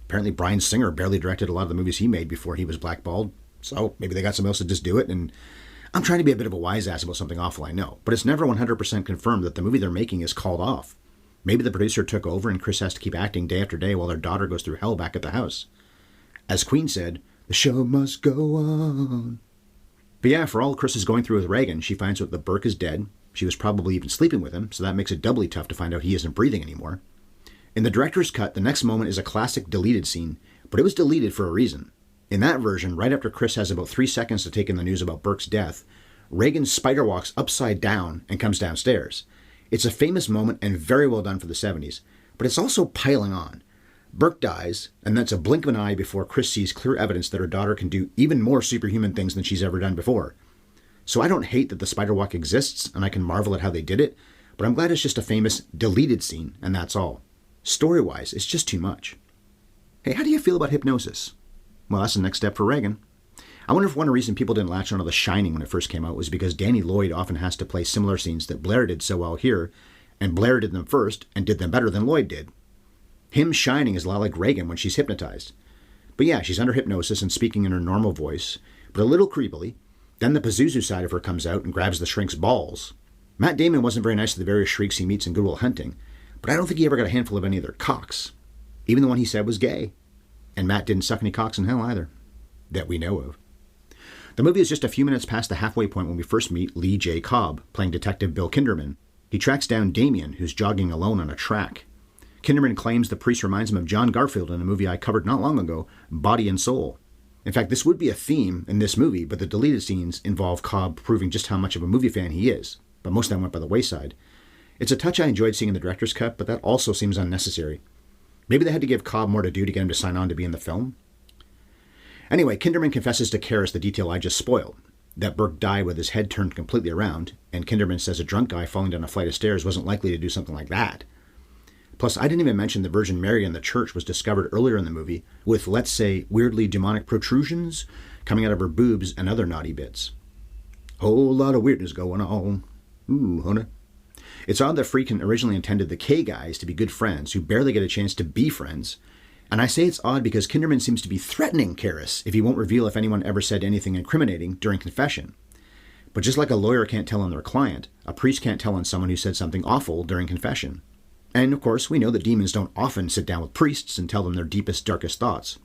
Apparently Bryan Singer barely directed a lot of the movies he made before he was blackballed, so maybe they got somebody else to just do it, and I'm trying to be a bit of a wise ass about something awful, I know, but it's never 100% confirmed that the movie they're making is called off. Maybe the producer took over and Chris has to keep acting day after day while their daughter goes through hell back at the house. As Queen said, the show must go on. But yeah, for all Chris is going through with Reagan, she finds out that Burke is dead. She was probably even sleeping with him, so that makes it doubly tough to find out he isn't breathing anymore. In the director's cut, the next moment is a classic deleted scene, but it was deleted for a reason. In that version, right after Chris has about 3 seconds to take in the news about Burke's death, Reagan spider walks upside down and comes downstairs. It's a famous moment and very well done for the 70s, but it's also piling on. Burke dies, and that's a blink of an eye before Chris sees clear evidence that her daughter can do even more superhuman things than she's ever done before. So I don't hate that the spider walk exists, and I can marvel at how they did it, but I'm glad it's just a famous deleted scene, and that's all. Story-wise, it's just too much. Hey, how do you feel about hypnosis? Well, that's the next step for Reagan. I wonder if one reason people didn't latch onto The Shining when it first came out was because Danny Lloyd often has to play similar scenes that Blair did so well here, and Blair did them first and did them better than Lloyd did. Him shining is a lot like Reagan when she's hypnotized. But yeah, she's under hypnosis and speaking in her normal voice, but a little creepily. Then the Pazuzu side of her comes out and grabs the shrink's balls. Matt Damon wasn't very nice to the various shrieks he meets in Good Will Hunting, but I don't think he ever got a handful of any of their cocks. Even the one he said was gay. And Matt didn't suck any cocks in hell either. That we know of. The movie is just a few minutes past the halfway point when we first meet Lee J. Cobb, playing Detective Bill Kinderman. He tracks down Damien, who's jogging alone on a track. Kinderman claims the priest reminds him of John Garfield in a movie I covered not long ago, Body and Soul. In fact, this would be a theme in this movie, but the deleted scenes involve Cobb proving just how much of a movie fan he is. But most of that went by the wayside. It's a touch I enjoyed seeing in the director's cut, but that also seems unnecessary. Maybe they had to give Cobb more to do to get him to sign on to be in the film? Anyway, Kinderman confesses to Karras the detail I just spoiled, that Burke died with his head turned completely around, and Kinderman says a drunk guy falling down a flight of stairs wasn't likely to do something like that. Plus, I didn't even mention the Virgin Mary in the church was discovered earlier in the movie with, let's say, weirdly demonic protrusions coming out of her boobs and other naughty bits. Whole lot of weirdness going on. Ooh, honey. It's odd that Friedkin originally intended the K guys to be good friends who barely get a chance to be friends, And I say it's odd because Kinderman seems to be threatening Karras if he won't reveal if anyone ever said anything incriminating during confession. But just like a lawyer can't tell on their client, a priest can't tell on someone who said something awful during confession. And of course, we know that demons don't often sit down with priests and tell them their deepest, darkest thoughts.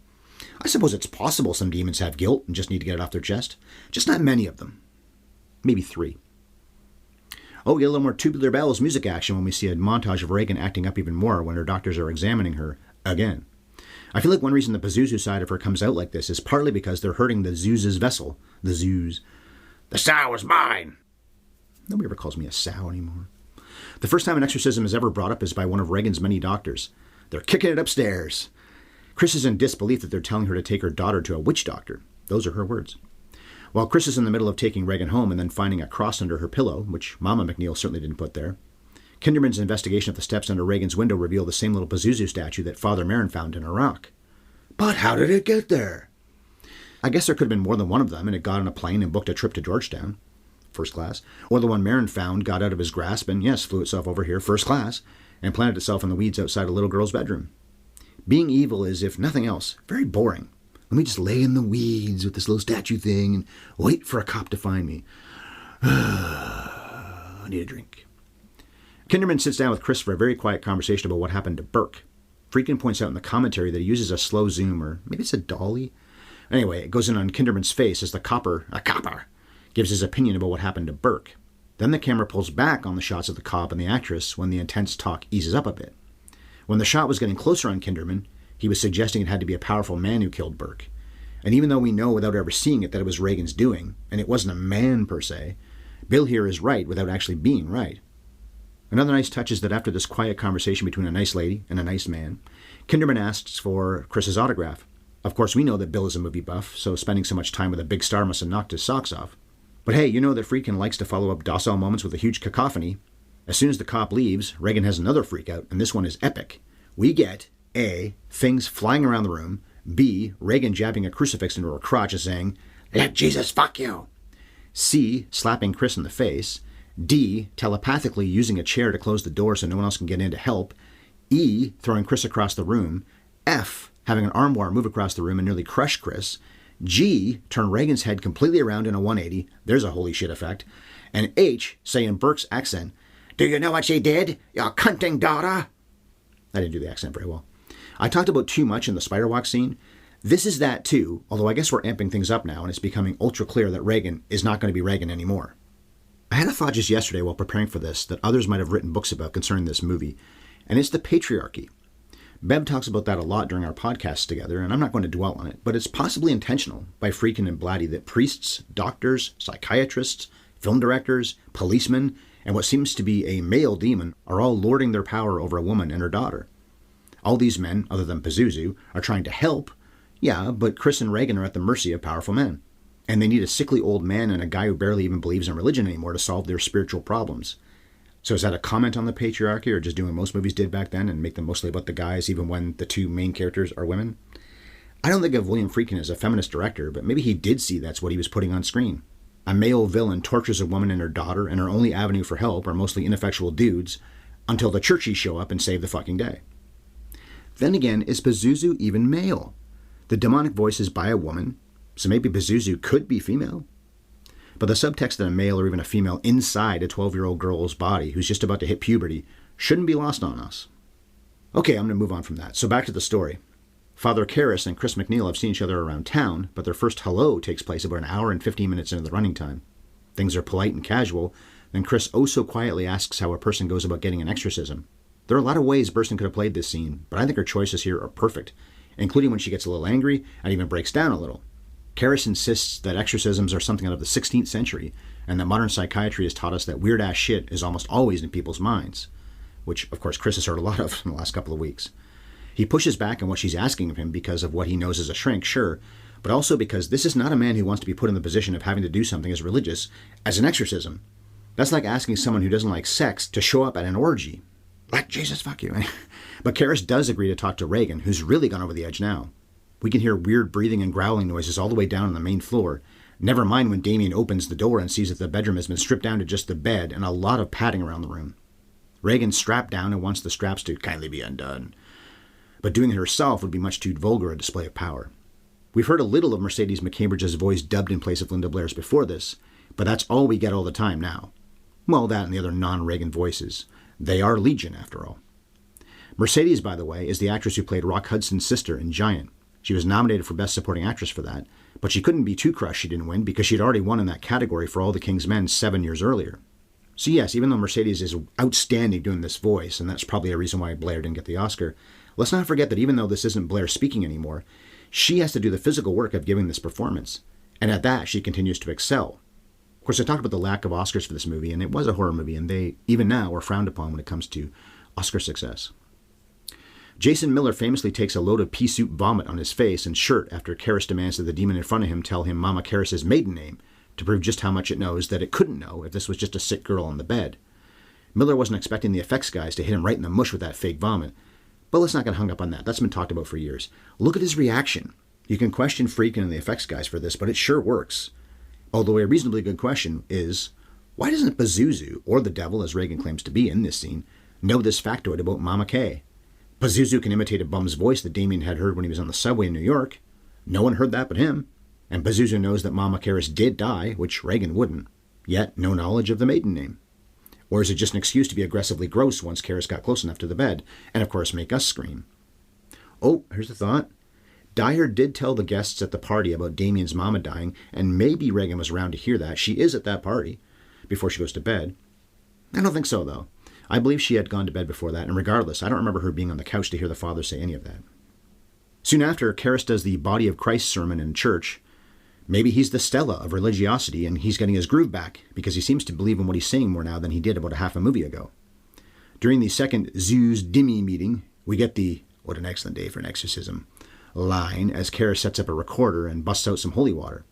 I suppose it's possible some demons have guilt and just need to get it off their chest. Just not many of them. Maybe 3. Oh, we get a little more Tubular Bells music action when we see a montage of Regan acting up even more when her doctors are examining her again. I feel like one reason the Pazuzu side of her comes out like this is partly because they're hurting the Zeus's vessel. The Zeus. The sow is mine! Nobody ever calls me a sow anymore. The first time an exorcism is ever brought up is by one of Regan's many doctors. They're kicking it upstairs. Chris is in disbelief that they're telling her to take her daughter to a witch doctor. Those are her words. While Chris is in the middle of taking Regan home and then finding a cross under her pillow, which Mama McNeil certainly didn't put there, Kinderman's investigation of the steps under Regan's window revealed the same little Pazuzu statue that Father Merrin found in Iraq. But how did it get there? I guess there could have been more than one of them, and it got on a plane and booked a trip to Georgetown, first class. Or the one Merrin found got out of his grasp and, yes, flew itself over here, first class, and planted itself in the weeds outside a little girl's bedroom. Being evil is, if nothing else, very boring. Let me just lay in the weeds with this little statue thing and wait for a cop to find me. I need a drink. Kinderman sits down with Chris for a very quiet conversation about what happened to Burke. Friedkin points out in the commentary that he uses a slow zoom, or maybe it's a dolly. Anyway, it goes in on Kinderman's face as a copper, gives his opinion about what happened to Burke. Then the camera pulls back on the shots of the cop and the actress when the intense talk eases up a bit. When the shot was getting closer on Kinderman, he was suggesting it had to be a powerful man who killed Burke. And even though we know without ever seeing it that it was Regan's doing, and it wasn't a man per se, Bill here is right without actually being right. Another nice touch is that after this quiet conversation between a nice lady and a nice man, Kinderman asks for Chris's autograph. Of course, we know that Bill is a movie buff, so spending so much time with a big star must have knocked his socks off. But hey, you know that Friedkin likes to follow up docile moments with a huge cacophony. As soon as the cop leaves, Regan has another freakout, and this one is epic. We get A, things flying around the room, B, Regan jabbing a crucifix into her crotch and saying, "Let Jesus fuck you." C, slapping Chris in the face. D, telepathically using a chair to close the door so no one else can get in to help. E, throwing Chris across the room. F, having an armoire move across the room and nearly crush Chris. G, turn Regan's head completely around in a 180. There's a holy shit effect. And H, say in Burke's accent, "Do you know what she did, your cunting daughter?" I didn't do the accent very well. I talked about too much in the spider walk scene. This is that too, although I guess we're amping things up now and it's becoming ultra clear that Regan is not going to be Regan anymore. I had a thought just yesterday while preparing for this that others might have written books about concerning this movie, and it's the patriarchy. Bev talks about that a lot during our podcasts together, and I'm not going to dwell on it, but it's possibly intentional by Friedkin and Blatty that priests, doctors, psychiatrists, film directors, policemen, and what seems to be a male demon are all lording their power over a woman and her daughter. All these men, other than Pazuzu, are trying to help, yeah, but Chris and Regan are at the mercy of powerful men. And they need a sickly old man and a guy who barely even believes in religion anymore to solve their spiritual problems. So is that a comment on the patriarchy, or just doing what most movies did back then and make them mostly about the guys even when the two main characters are women? I don't think of William Friedkin as a feminist director, but maybe he did see that's what he was putting on screen. A male villain tortures a woman and her daughter, and her only avenue for help are mostly ineffectual dudes, until the churchies show up and save the fucking day. Then again, is Pazuzu even male? The demonic voice is by a woman, so maybe Pazuzu could be female? But the subtext that a male or even a female inside a 12-year-old girl's body who's just about to hit puberty shouldn't be lost on us. Okay, I'm going to move on from that. So back to the story. Father Karras and Chris McNeil have seen each other around town, but their first hello takes place about an hour and 15 minutes into the running time. Things are polite and casual, then Chris oh so quietly asks how a person goes about getting an exorcism. There are a lot of ways Burstyn could have played this scene, but I think her choices here are perfect, including when she gets a little angry and even breaks down a little. Karras insists that exorcisms are something out of the 16th century, and that modern psychiatry has taught us that weird-ass shit is almost always in people's minds, which, of course, Chris has heard a lot of in the last couple of weeks. He pushes back on what she's asking of him because of what he knows as a shrink, sure, but also because this is not a man who wants to be put in the position of having to do something as religious as an exorcism. That's like asking someone who doesn't like sex to show up at an orgy. Let Jesus fuck you. But Karras does agree to talk to Regan, who's really gone over the edge now. We can hear weird breathing and growling noises all the way down on the main floor. Never mind when Damien opens the door and sees that the bedroom has been stripped down to just the bed and a lot of padding around the room. Regan's strapped down and wants the straps to kindly be undone. but doing it herself would be much too vulgar a display of power. We've heard a little of Mercedes McCambridge's voice dubbed in place of Linda Blair's before this, but that's all we get all the time now. Well, that and the other non-Reagan voices. They are legion, after all. Mercedes, by the way, is the actress who played Rock Hudson's sister in Giant. She was nominated for Best Supporting Actress for that, but she couldn't be too crushed she didn't win because she'd already won in that category for All the King's Men 7 years earlier. So yes, even though Mercedes is outstanding doing this voice, and that's probably a reason why Blair didn't get the Oscar, let's not forget that even though this isn't Blair speaking anymore, she has to do the physical work of giving this performance. And at that, she continues to excel. Of course, I talked about the lack of Oscars for this movie, and it was a horror movie, and they, even now, are frowned upon when it comes to Oscar success. Jason Miller famously takes a load of pea soup vomit on his face and shirt after Karras demands that the demon in front of him tell him Mama Karras' maiden name to prove just how much it knows that it couldn't know if this was just a sick girl on the bed. Miller wasn't expecting the effects guys to hit him right in the mush with that fake vomit, but let's not get hung up on that. That's been talked about for years. Look at his reaction. You can question Friedkin and the effects guys for this, but it sure works. Although a reasonably good question is, why doesn't Pazuzu, or the devil as Reagan claims to be in this scene, know this factoid about Mama Kay? Pazuzu can imitate a bum's voice that Damien had heard when he was on the subway in New York. No one heard that but him. And Pazuzu knows that Mama Karras did die, which Reagan wouldn't. Yet, no knowledge of the maiden name. Or is it just an excuse to be aggressively gross once Karras got close enough to the bed, and of course make us scream? Oh, here's a thought. Dyer did tell the guests at the party about Damien's mama dying, and maybe Reagan was around to hear that. She is at that party, before she goes to bed. I don't think so, though. I believe she had gone to bed before that, and regardless, I don't remember her being on the couch to hear the father say any of that. Soon after, Karras does the Body of Christ sermon in church. Maybe he's the Stella of religiosity, and he's getting his groove back, because he seems to believe in what he's saying more now than he did about a half a movie ago. During the second Zeus Dimmy meeting, we get the "what an excellent day for an exorcism" line as Karras sets up a recorder and busts out some holy water.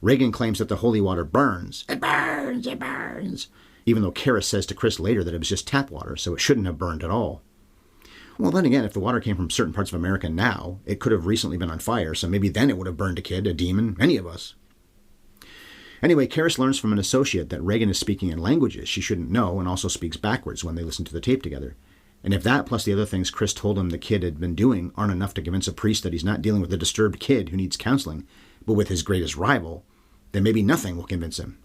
Reagan claims that the holy water burns. It burns, it burns. Even though Karras says to Chris later that it was just tap water, so it shouldn't have burned at all. Well, then again, if the water came from certain parts of America now, it could have recently been on fire, so maybe then it would have burned a kid, a demon, any of us. Anyway, Karras learns from an associate that Reagan is speaking in languages she shouldn't know and also speaks backwards when they listen to the tape together. And if that plus the other things Chris told him the kid had been doing aren't enough to convince a priest that he's not dealing with a disturbed kid who needs counseling, but with his greatest rival, then maybe nothing will convince him.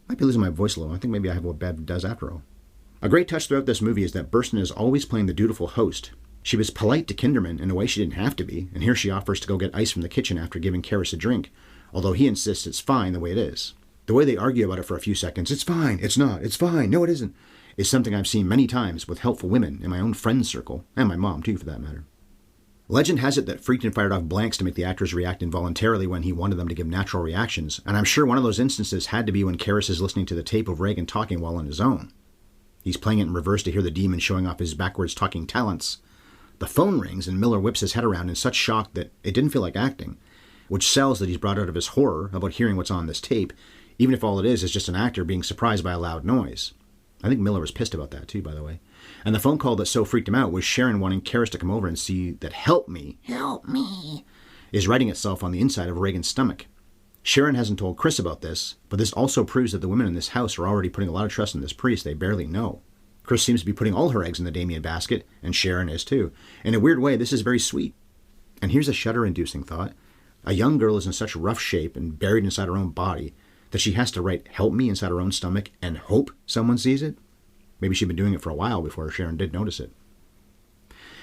Might be losing my voice a little. I think maybe I have what Bev does after all. A great touch throughout this movie is that Burstyn is always playing the dutiful host. She was polite to Kinderman in a way she didn't have to be, and here she offers to go get ice from the kitchen after giving Karras a drink, although he insists it's fine the way it is. The way they argue about it for a few seconds, it's fine, it's not, it's fine, no it isn't, is something I've seen many times with helpful women in my own friend circle, and my mom too for that matter. Legend has it that Friedkin fired off blanks to make the actors react involuntarily when he wanted them to give natural reactions, and I'm sure one of those instances had to be when Karras is listening to the tape of Reagan talking while on his own. He's playing it in reverse to hear the demon showing off his backwards talking talents. The phone rings and Miller whips his head around in such shock that it didn't feel like acting, which sells that he's brought out of his horror about hearing what's on this tape, even if all it is just an actor being surprised by a loud noise. I think Miller was pissed about that too, by the way. And the phone call that so freaked him out was Sharon wanting Karras to come over and see that help me, is writing itself on the inside of Reagan's stomach. Sharon hasn't told Chris about this, but this also proves that the women in this house are already putting a lot of trust in this priest they barely know. Chris seems to be putting all her eggs in the Damien basket, and Sharon is too. In a weird way, this is very sweet. And here's a shudder-inducing thought. A young girl is in such rough shape and buried inside her own body that she has to write help me inside her own stomach and hope someone sees it. Maybe she'd been doing it for a while before Sharon did notice it.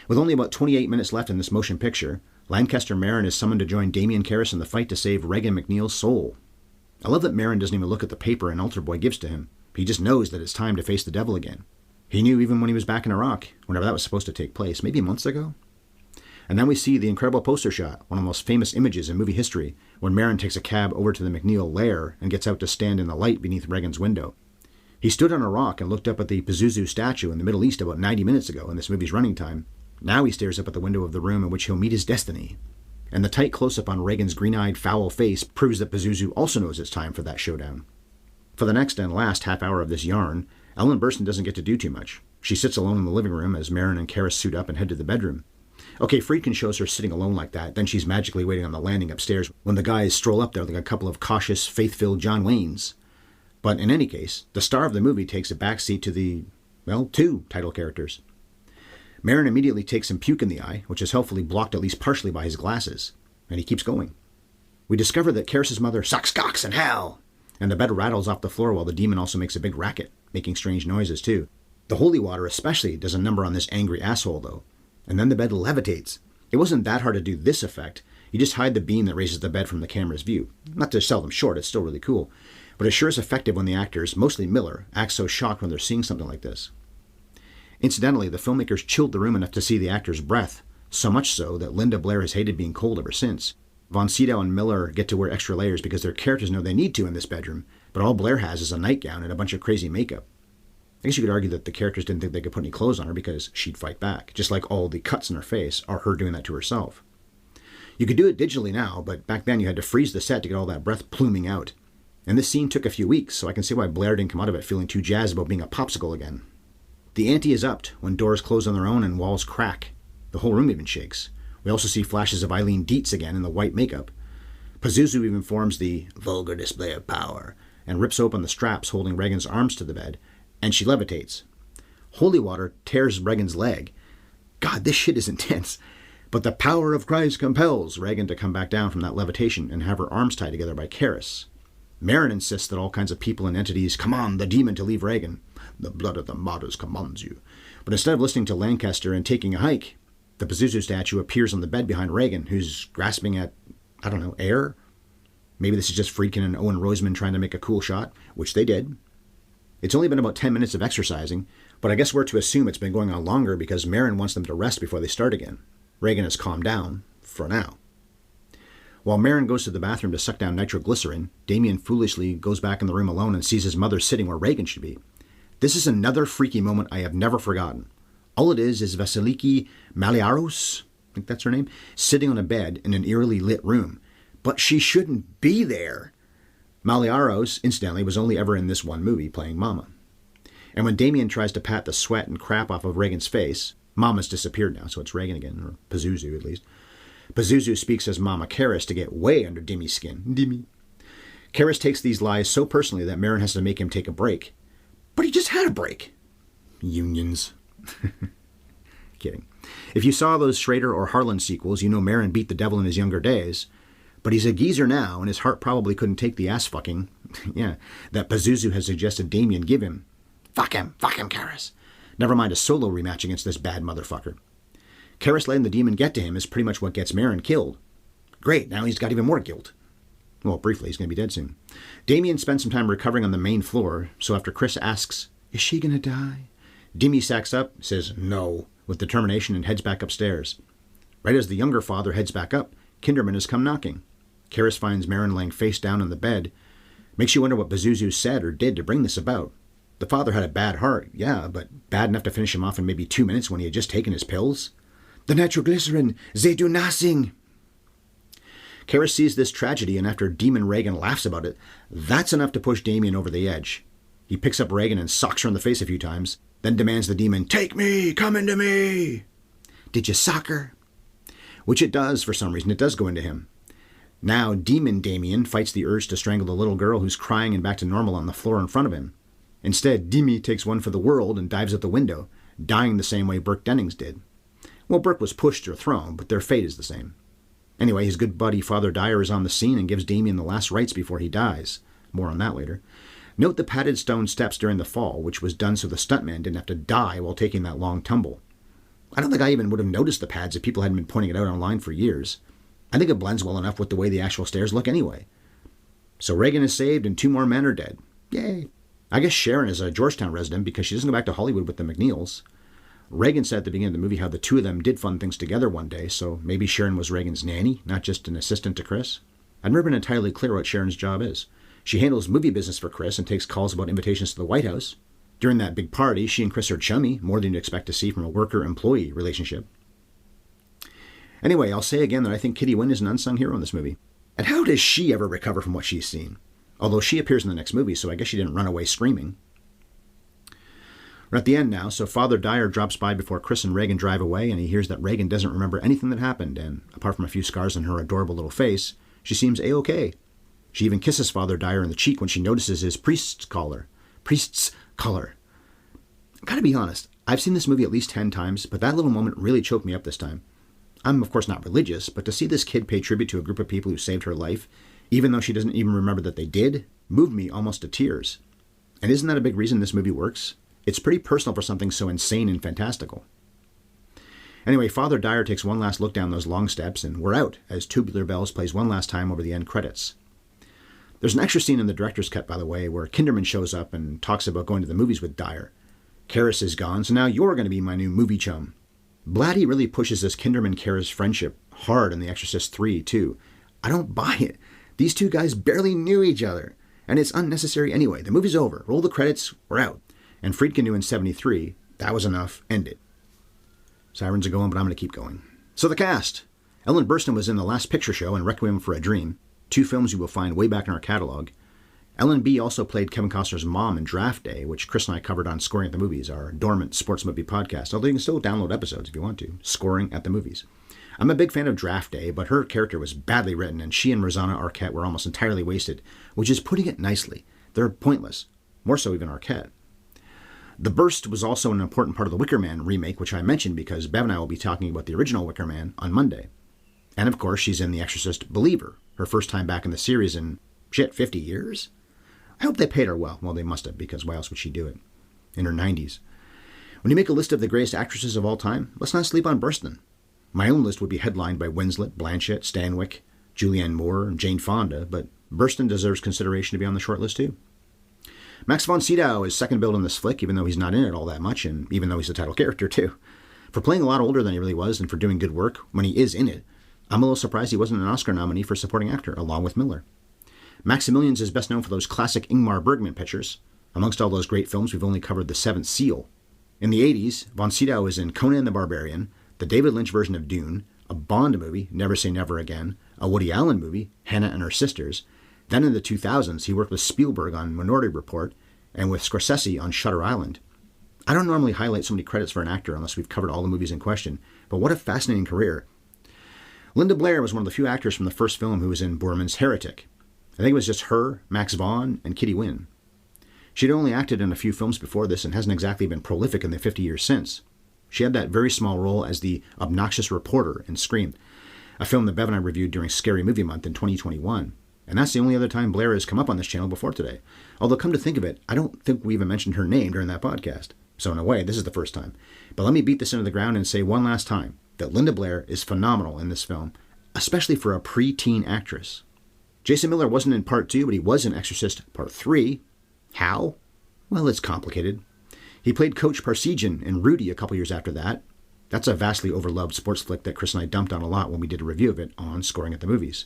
With only about 28 minutes left in this motion picture, Lancaster Marin is summoned to join Damien Karras in the fight to save Regan McNeil's soul. I love that Marin doesn't even look at the paper an altar boy gives to him. He just knows that it's time to face the devil again. He knew even when he was back in Iraq, whenever that was supposed to take place, maybe months ago. And then we see the incredible poster shot, one of the most famous images in movie history, when Marin takes a cab over to the McNeil lair and gets out to stand in the light beneath Regan's window. He stood on a rock and looked up at the Pazuzu statue in the Middle East about 90 minutes ago in this movie's running time. Now he stares up at the window of the room in which he'll meet his destiny. And the tight close-up on Regan's green-eyed, foul face proves that Pazuzu also knows it's time for that showdown. For the next and last half hour of this yarn, Ellen Burstyn doesn't get to do too much. She sits alone in the living room as Marin and Karras suit up and head to the bedroom. Okay, Friedkin shows her sitting alone like that, then she's magically waiting on the landing upstairs when the guys stroll up there like a couple of cautious, faith-filled John Waynes. But in any case, the star of the movie takes a backseat to the, well, two title characters. Marin immediately takes some puke in the eye, which is helpfully blocked at least partially by his glasses, and he keeps going. We discover that Karis's mother sucks cocks in hell, and the bed rattles off the floor while the demon also makes a big racket, making strange noises too. The holy water especially does a number on this angry asshole though, and then the bed levitates. It wasn't that hard to do this effect. You just hide the beam that raises the bed from the camera's view. Not to sell them short, it's still really cool, but it sure is effective when the actors, mostly Miller, act so shocked when they're seeing something like this. Incidentally, the filmmakers chilled the room enough to see the actor's breath, so much so that Linda Blair has hated being cold ever since. Von Sydow and Miller get to wear extra layers because their characters know they need to in this bedroom, but all Blair has is a nightgown and a bunch of crazy makeup. I guess you could argue that the characters didn't think they could put any clothes on her because she'd fight back, just like all the cuts in her face are her doing that to herself. You could do it digitally now, but back then you had to freeze the set to get all that breath pluming out. And this scene took a few weeks, so I can see why Blair didn't come out of it feeling too jazzed about being a popsicle again. The ante is upped when doors close on their own and walls crack. The whole room even shakes. We also see flashes of Eileen Dietz again in the white makeup. Pazuzu even forms the vulgar display of power and rips open the straps holding Regan's arms to the bed, and she levitates. Holy water tears Regan's leg. God, this shit is intense. But the power of Christ compels Regan to come back down from that levitation and have her arms tied together by Karis. Marin insists that all kinds of people and entities command the demon to leave Regan. The blood of the martyrs commands you. But instead of listening to Lancaster and taking a hike, the Pazuzu statue appears on the bed behind Regan, who's grasping at, air? Maybe this is just Friedkin and Owen Roseman trying to make a cool shot, which they did. It's only been about 10 minutes of exercising, but I guess we're to assume it's been going on longer because Marin wants them to rest before they start again. Regan has calmed down, for now. While Marin goes to the bathroom to suck down nitroglycerin, Damien foolishly goes back in the room alone and sees his mother sitting where Regan should be. This is another freaky moment I have never forgotten. All it is Vasiliki Maliaros, I think that's her name, sitting on a bed in an eerily lit room. But she shouldn't be there. Maliaros, incidentally, was only ever in this one movie, playing Mama. And when Damien tries to pat the sweat and crap off of Regan's face, Mama's disappeared now, so it's Regan again, or Pazuzu at least. Pazuzu speaks as Mama Karis to get way under Dimmy's skin. Dimmy. Karis takes these lies so personally that Marin has to make him take a break. But he just had a break. Unions. Kidding. If you saw those Schrader or Harlan sequels, you know Marin beat the devil in his younger days. But he's a geezer now, and his heart probably couldn't take the ass-fucking, that Pazuzu has suggested Damien give him. Fuck him, Karis. Never mind a solo rematch against this bad motherfucker. Karis letting the demon get to him is pretty much what gets Marin killed. Great, now he's got even more guilt. Well, briefly, he's going to be dead soon. Damien spends some time recovering on the main floor, so after Chris asks, is she going to die? Dimmy sacks up, says no, with determination and heads back upstairs. Right as the younger father heads back up, Kinderman has come knocking. Karis finds Marin laying face down on the bed. Makes you wonder what Pazuzu said or did to bring this about. The father had a bad heart, yeah, but bad enough to finish him off in maybe 2 minutes when he had just taken his pills? The nitroglycerin, they do nothing. Karis sees this tragedy, and after Demon Regan laughs about it, that's enough to push Damien over the edge. He picks up Regan and socks her in the face a few times, then demands the demon, take me, come into me. Did you sock her? Which it does, for some reason. It does go into him. Now Demon Damien fights the urge to strangle the little girl who's crying and back to normal on the floor in front of him. Instead, Demi takes one for the world and dives out the window, dying the same way Burke Dennings did. Well, Burke was pushed or thrown, but their fate is the same. Anyway, his good buddy Father Dyer is on the scene and gives Damien the last rites before he dies. More on that later. Note the padded stone steps during the fall, which was done so the stuntman didn't have to die while taking that long tumble. I don't think I even would have noticed the pads if people hadn't been pointing it out online for years. I think it blends well enough with the way the actual stairs look anyway. So Regan is saved and 2 more men are dead. Yay. I guess Sharon is a Georgetown resident because she doesn't go back to Hollywood with the McNeils. Regan said at the beginning of the movie how the 2 of them did fun things together one day, so maybe Sharon was Regan's nanny, not just an assistant to Chris. I've never been entirely clear what Sharon's job is. She handles movie business for Chris and takes calls about invitations to the White House. During that big party, she and Chris are chummy, more than you'd expect to see from a worker-employee relationship. Anyway, I'll say again that I think Kitty Wynn is an unsung hero in this movie. And how does she ever recover from what she's seen? Although she appears in the next movie, so I guess she didn't run away screaming. We're at the end now, so Father Dyer drops by before Chris and Regan drive away, and he hears that Regan doesn't remember anything that happened, and apart from a few scars on her adorable little face, she seems A-okay. She even kisses Father Dyer in the cheek when she notices his priest's collar. Priest's collar. Gotta be honest, I've seen this movie at least 10 times, but that little moment really choked me up this time. I'm of course not religious, but to see this kid pay tribute to a group of people who saved her life, even though she doesn't even remember that they did, moved me almost to tears. And isn't that a big reason this movie works? It's pretty personal for something so insane and fantastical. Anyway, Father Dyer takes one last look down those long steps, and we're out as Tubular Bells plays one last time over the end credits. There's an extra scene in the director's cut, by the way, where Kinderman shows up and talks about going to the movies with Dyer. Karras is gone, so now you're going to be my new movie chum. Blatty really pushes this Kinderman-Karras friendship hard in The Exorcist 3, too. I don't buy it. These two guys barely knew each other, and it's unnecessary anyway. The movie's over. Roll the credits. We're out. And Friedkin knew in 73, that was enough. End it. Sirens are going, but I'm going to keep going. So the cast. Ellen Burstyn was in The Last Picture Show and Requiem for a Dream, two films you will find way back in our catalog. Ellen B. also played Kevin Costner's mom in Draft Day, which Chris and I covered on Scoring at the Movies, our dormant sports movie podcast, although you can still download episodes if you want to. Scoring at the Movies. I'm a big fan of Draft Day, but her character was badly written, and she and Rosanna Arquette were almost entirely wasted, which is putting it nicely. They're pointless. More so even Arquette. The Burst was also an important part of the Wicker Man remake, which I mentioned because Bev and I will be talking about the original Wicker Man on Monday. And of course, she's in The Exorcist Believer, her first time back in the series in, 50 years? I hope they paid her well. Well, they must have, because why else would she do it? In her 90s. When you make a list of the greatest actresses of all time, let's not sleep on Burstyn. My own list would be headlined by Winslet, Blanchett, Stanwyck, Julianne Moore, and Jane Fonda, but Burstyn deserves consideration to be on the short list too. Max von Sydow is second billed in this flick, even though he's not in it all that much, and even though he's the title character too. For playing a lot older than he really was, and for doing good work when he is in it, I'm a little surprised he wasn't an Oscar nominee for supporting actor, along with Miller. Maximilians is best known for those classic Ingmar Bergman pictures. Amongst all those great films, we've only covered The Seventh Seal. In the 80s, von Sydow is in Conan the Barbarian, the David Lynch version of Dune, a Bond movie, Never Say Never Again, a Woody Allen movie, Hannah and Her Sisters. Then in the 2000s, he worked with Spielberg on Minority Report and with Scorsese on Shutter Island. I don't normally highlight so many credits for an actor unless we've covered all the movies in question, but what a fascinating career. Linda Blair was one of the few actors from the first film who was in Boorman's Heretic. I think it was just her, Max Vaughn, and Kitty Wynn. She'd only acted in a few films before this and hasn't exactly been prolific in the 50 years since. She had that very small role as the obnoxious reporter in Scream, a film that Bev and I reviewed during Scary Movie Month in 2021. And that's the only other time Blair has come up on this channel before today. Although, come to think of it, I don't think we even mentioned her name during that podcast. So in a way, this is the first time. But let me beat this into the ground and say one last time that Linda Blair is phenomenal in this film, especially for a pre-teen actress. Jason Miller wasn't in Part 2, but he was in Exorcist Part 3. How? Well, it's complicated. He played Coach Parsegian in Rudy a couple years after that. That's a vastly overloved sports flick that Chris and I dumped on a lot when we did a review of it on Scoring at the Movies.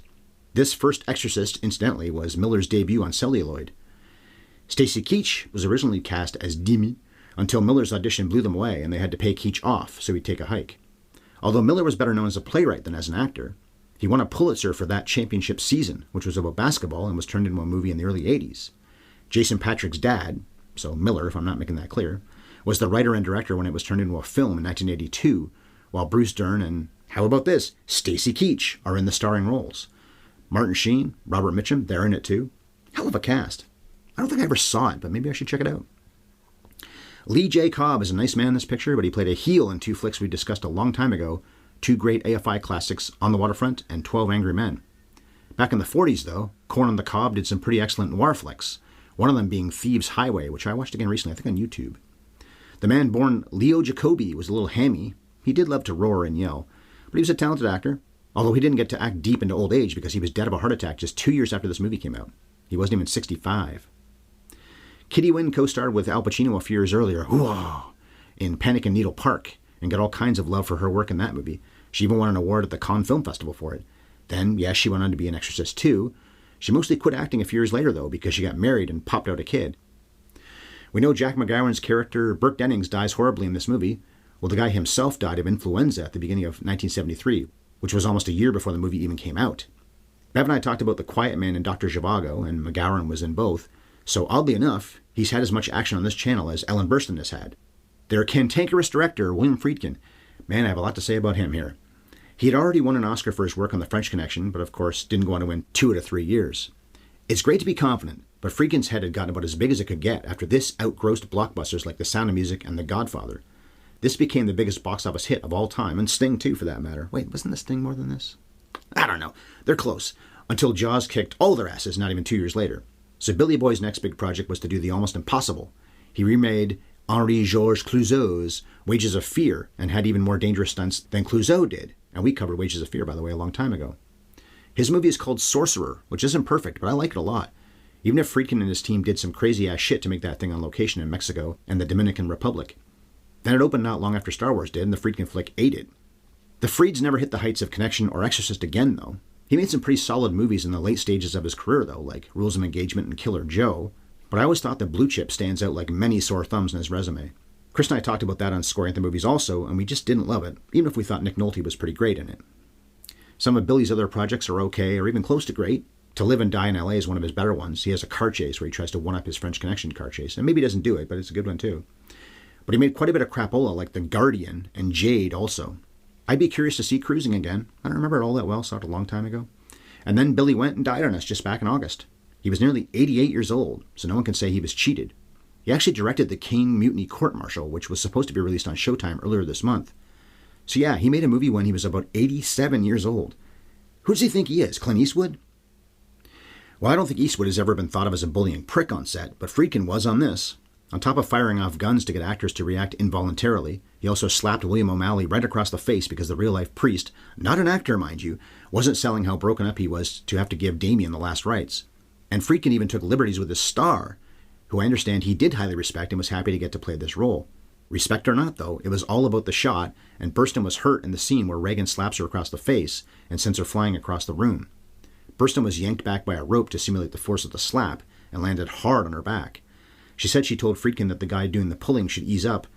This first Exorcist, incidentally, was Miller's debut on celluloid. Stacy Keach was originally cast as Dimi until Miller's audition blew them away and they had to pay Keach off so he'd take a hike. Although Miller was better known as a playwright than as an actor, he won a Pulitzer for that championship season, which was about basketball and was turned into a movie in the early 80s. Jason Patric's dad, so Miller, if I'm not making that clear, was the writer and director when it was turned into a film in 1982, while Bruce Dern and, how about this, Stacy Keach are in the starring roles. Martin Sheen, Robert Mitchum, they're in it too. Hell of a cast. I don't think I ever saw it, but maybe I should check it out. Lee J. Cobb is a nice man in this picture, but he played a heel in two flicks we discussed a long time ago, two great AFI classics, On the Waterfront and 12 Angry Men. Back in the 40s, though, Corn on the Cob did some pretty excellent noir flicks, one of them being Thieves' Highway, which I watched again recently, I think on YouTube. The man born Leo Jacobi was a little hammy. He did love to roar and yell, but he was a talented actor, although he didn't get to act deep into old age because he was dead of a heart attack just 2 years after this movie came out. He wasn't even 65. Kitty Wynn co-starred with Al Pacino a few years earlier, in Panic in Needle Park, and got all kinds of love for her work in that movie. She even won an award at the Cannes Film Festival for it. Then, yes, she went on to be an Exorcist too. She mostly quit acting a few years later, though, because she got married and popped out a kid. We know Jack McGowan's character, Burke Dennings, dies horribly in this movie. Well, the guy himself died of influenza at the beginning of 1973, which was almost a year before the movie even came out. Bev and I talked about The Quiet Man and Dr. Zhivago, and McGowan was in both, so oddly enough, he's had as much action on this channel as Ellen Burstyn has had. Their cantankerous director, William Friedkin. Man, I have a lot to say about him here. He had already won an Oscar for his work on The French Connection, but of course didn't go on to win 2 out of 3 years. It's great to be confident, but Friedkin's head had gotten about as big as it could get after this outgrossed blockbusters like The Sound of Music and The Godfather. This became the biggest box office hit of all time, and Sting too, for that matter. Wait, wasn't the Sting more than this? I don't know. They're close. Until Jaws kicked all their asses not even 2 years later. So Billy Boy's next big project was to do the almost impossible. He remade Henri-Georges Clouzot's Wages of Fear and had even more dangerous stunts than Clouzot did. And we covered Wages of Fear, by the way, a long time ago. His movie is called Sorcerer, which isn't perfect, but I like it a lot. Even if Friedkin and his team did some crazy-ass shit to make that thing on location in Mexico and the Dominican Republic. Then it opened not long after Star Wars did, and the Friedkin flick ate it. The Frieds never hit the heights of Connection or Exorcist again, though. He made some pretty solid movies in the late stages of his career, though, like Rules of Engagement and Killer Joe, but I always thought that Blue Chip stands out like many sore thumbs in his resume. Chris and I talked about that on Scoring the Movies also, and we just didn't love it, even if we thought Nick Nolte was pretty great in it. Some of Billy's other projects are okay, or even close to great. To Live and Die in L.A. is one of his better ones. He has a car chase where he tries to one-up his French Connection car chase, and maybe he doesn't do it, but it's a good one too. But he made quite a bit of crapola like The Guardian and Jade also. I'd be curious to see Cruising again. I don't remember it all that well, saw it a long time ago. And then Billy went and died on us just back in August. He was nearly 88 years old, so no one can say he was cheated. He actually directed the Kane Mutiny Court-Martial, which was supposed to be released on Showtime earlier this month. So yeah, he made a movie when he was about 87 years old. Who does he think he is, Clint Eastwood? Well, I don't think Eastwood has ever been thought of as a bullying prick on set, but Friedkin was on this. On top of firing off guns to get actors to react involuntarily, he also slapped William O'Malley right across the face because the real-life priest, not an actor mind you, wasn't selling how broken up he was to have to give Damien the last rites. And Friedkin even took liberties with his star, who I understand he did highly respect and was happy to get to play this role. Respect or not, though, it was all about the shot, and Burstyn was hurt in the scene where Reagan slaps her across the face and sends her flying across the room. Burstyn was yanked back by a rope to simulate the force of the slap and landed hard on her back. She said she told Friedkin that the guy doing the pulling should ease up,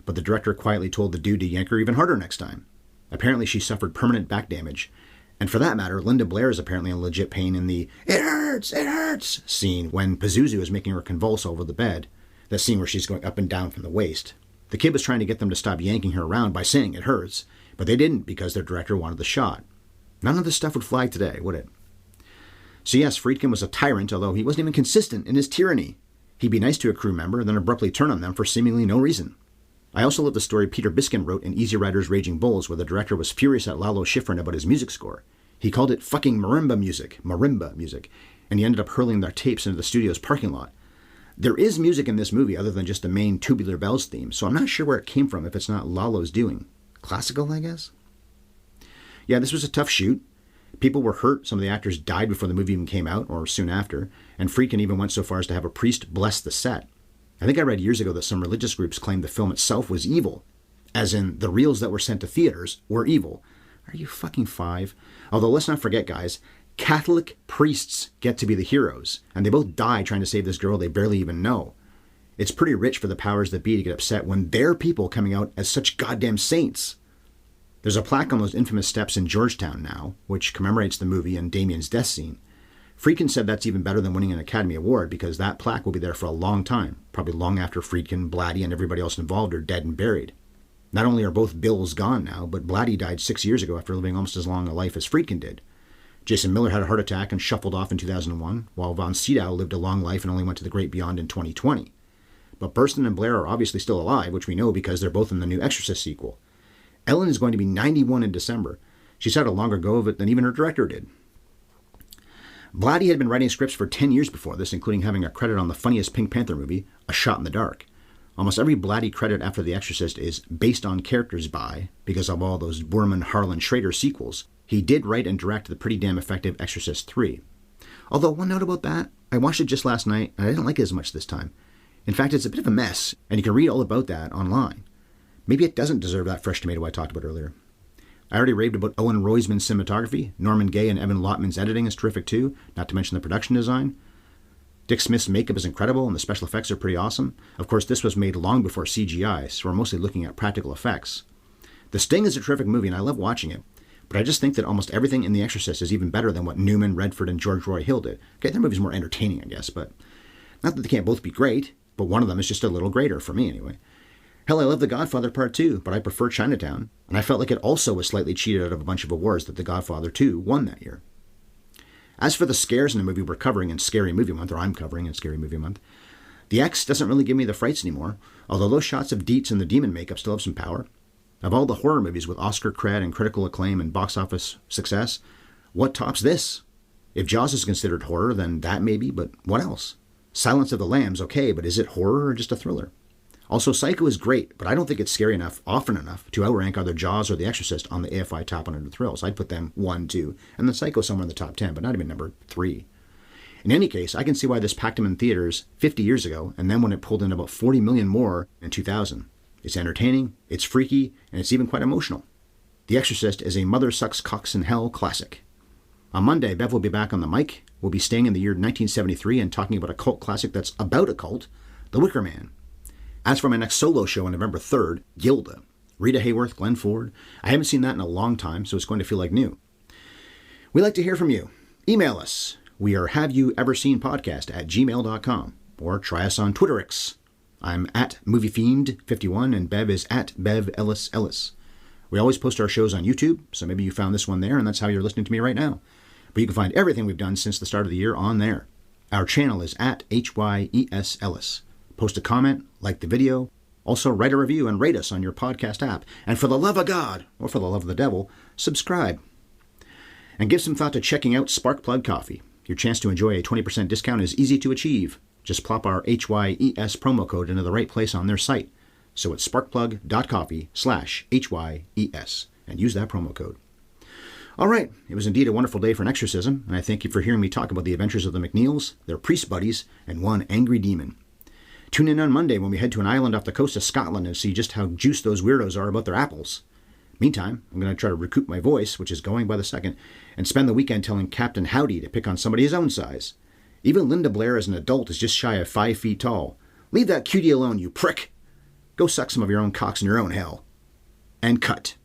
but the director quietly told the dude to yank her even harder next time. Apparently she suffered permanent back damage. And for that matter, Linda Blair is apparently in legit pain in the it hurts scene when Pazuzu is making her convulse over the bed. That scene where she's going up and down from the waist. The kid was trying to get them to stop yanking her around by saying it hurts, but they didn't because their director wanted the shot. None of this stuff would fly today, would it? So yes, Friedkin was a tyrant, although he wasn't even consistent in his tyranny. He'd be nice to a crew member, then abruptly turn on them for seemingly no reason. I also love the story Peter Biskin wrote in Easy Rider's Raging Bulls, where the director was furious at Lalo Schifrin about his music score. He called it fucking marimba music, and he ended up hurling their tapes into the studio's parking lot. There is music in this movie other than just the main Tubular Bells theme, so I'm not sure where it came from if it's not Lalo's doing. Classical, I guess? Yeah, this was a tough shoot. People were hurt. Some of the actors died before the movie even came out, or soon after, and Friedkin even went so far as to have a priest bless the set. I think I read years ago that some religious groups claimed the film itself was evil, as in the reels that were sent to theaters were evil. Are you fucking five? Although let's not forget, guys, Catholic priests get to be the heroes, and they both die trying to save this girl they barely even know. It's pretty rich for the powers that be to get upset when their people coming out as such goddamn saints. There's a plaque on those infamous steps in Georgetown now, which commemorates the movie and Damien's death scene. Friedkin said that's even better than winning an Academy Award because that plaque will be there for a long time, probably long after Friedkin, Blatty, and everybody else involved are dead and buried. Not only are both Bills gone now, but Blatty died 6 years ago after living almost as long a life as Friedkin did. Jason Miller had a heart attack and shuffled off in 2001, while von Sydow lived a long life and only went to the great beyond in 2020. But Burstyn and Blair are obviously still alive, which we know because they're both in the new Exorcist sequel. Ellen is going to be 91 in December. She's had a longer go of it than even her director did. Blatty had been writing scripts for 10 years before this, including having a credit on the funniest Pink Panther movie, A Shot in the Dark. Almost every Blatty credit after The Exorcist is based on characters by, because of all those Borman, Harlan, Schrader sequels. He did write and direct the pretty damn effective Exorcist 3. Although, one note about that, I watched it just last night, and I didn't like it as much this time. In fact, it's a bit of a mess, and you can read all about that online. Maybe it doesn't deserve that fresh tomato I talked about earlier. I already raved about Owen Roizman's cinematography. Norman Gay and Evan Lotman's editing is terrific too, not to mention the production design. Dick Smith's makeup is incredible, and the special effects are pretty awesome. Of course, this was made long before CGI, so we're mostly looking at practical effects. The Sting is a terrific movie, and I love watching it, but I just think that almost everything in The Exorcist is even better than what Newman, Redford, and George Roy Hill did. Okay, their movie's more entertaining, I guess, but not that they can't both be great, but one of them is just a little greater, for me anyway. Hell, I love The Godfather Part 2, but I prefer Chinatown, and I felt like it also was slightly cheated out of a bunch of awards that The Godfather 2 won that year. As for the scares in the movie we're covering in Scary Movie Month, or I'm covering in Scary Movie Month, The X doesn't really give me the frights anymore, Although those shots of Dietz and the demon makeup still have some power. Of all the horror movies with Oscar cred and critical acclaim and box office success, what tops this? If Jaws is considered horror, then that maybe, but what else? Silence of the Lambs, okay, but is it horror or just a thriller? Also, Psycho is great, but I don't think it's scary enough, often enough, to outrank either Jaws or The Exorcist on the AFI Top 100 Thrills. I'd put them 1, 2, and then Psycho somewhere in the top 10, but not even number 3. In any case, I can see why this packed them in theaters 50 years ago, and then when it pulled in about 40 million more in 2000. It's entertaining, it's freaky, and it's even quite emotional. The Exorcist is a mother sucks cocks in hell classic. On Monday, Bev will be back on the mic. We'll be staying in the year 1973 and talking about a cult classic that's about a cult, The Wicker Man. As for my next solo show on November 3rd, Gilda, Rita Hayworth, Glenn Ford, I haven't seen that in a long time, so it's going to feel like new. We'd like to hear from you. Email us. We are haveyoueverseenpodcast@gmail.com, or try us on Twitterix. I'm at MovieFiend51 and Bev is at Bev Ellis Ellis. We always post our shows on YouTube, so maybe you found this one there and that's how you're listening to me right now. But you can find everything we've done since the start of the year on there. Our channel is at HYES Ellis. Post a comment, like the video, also write a review and rate us on your podcast app. And for the love of God, or for the love of the devil, subscribe. And give some thought to checking out Sparkplug Coffee. Your chance to enjoy a 20% discount is easy to achieve. Just plop our HYES promo code into the right place on their site. So it's sparkplug.coffee/HYES and use that promo code. All right, it was indeed a wonderful day for an exorcism, and I thank you for hearing me talk about the adventures of the McNeils, their priest buddies, and one angry demon. Tune in on Monday when we head to an island off the coast of Scotland and see just how juiced those weirdos are about their apples. Meantime, I'm going to try to recoup my voice, which is going by the second, and spend the weekend telling Captain Howdy to pick on somebody his own size. Even Linda Blair as an adult is just shy of 5 feet tall. Leave that cutie alone, you prick! Go suck some of your own cocks in your own hell. And cut.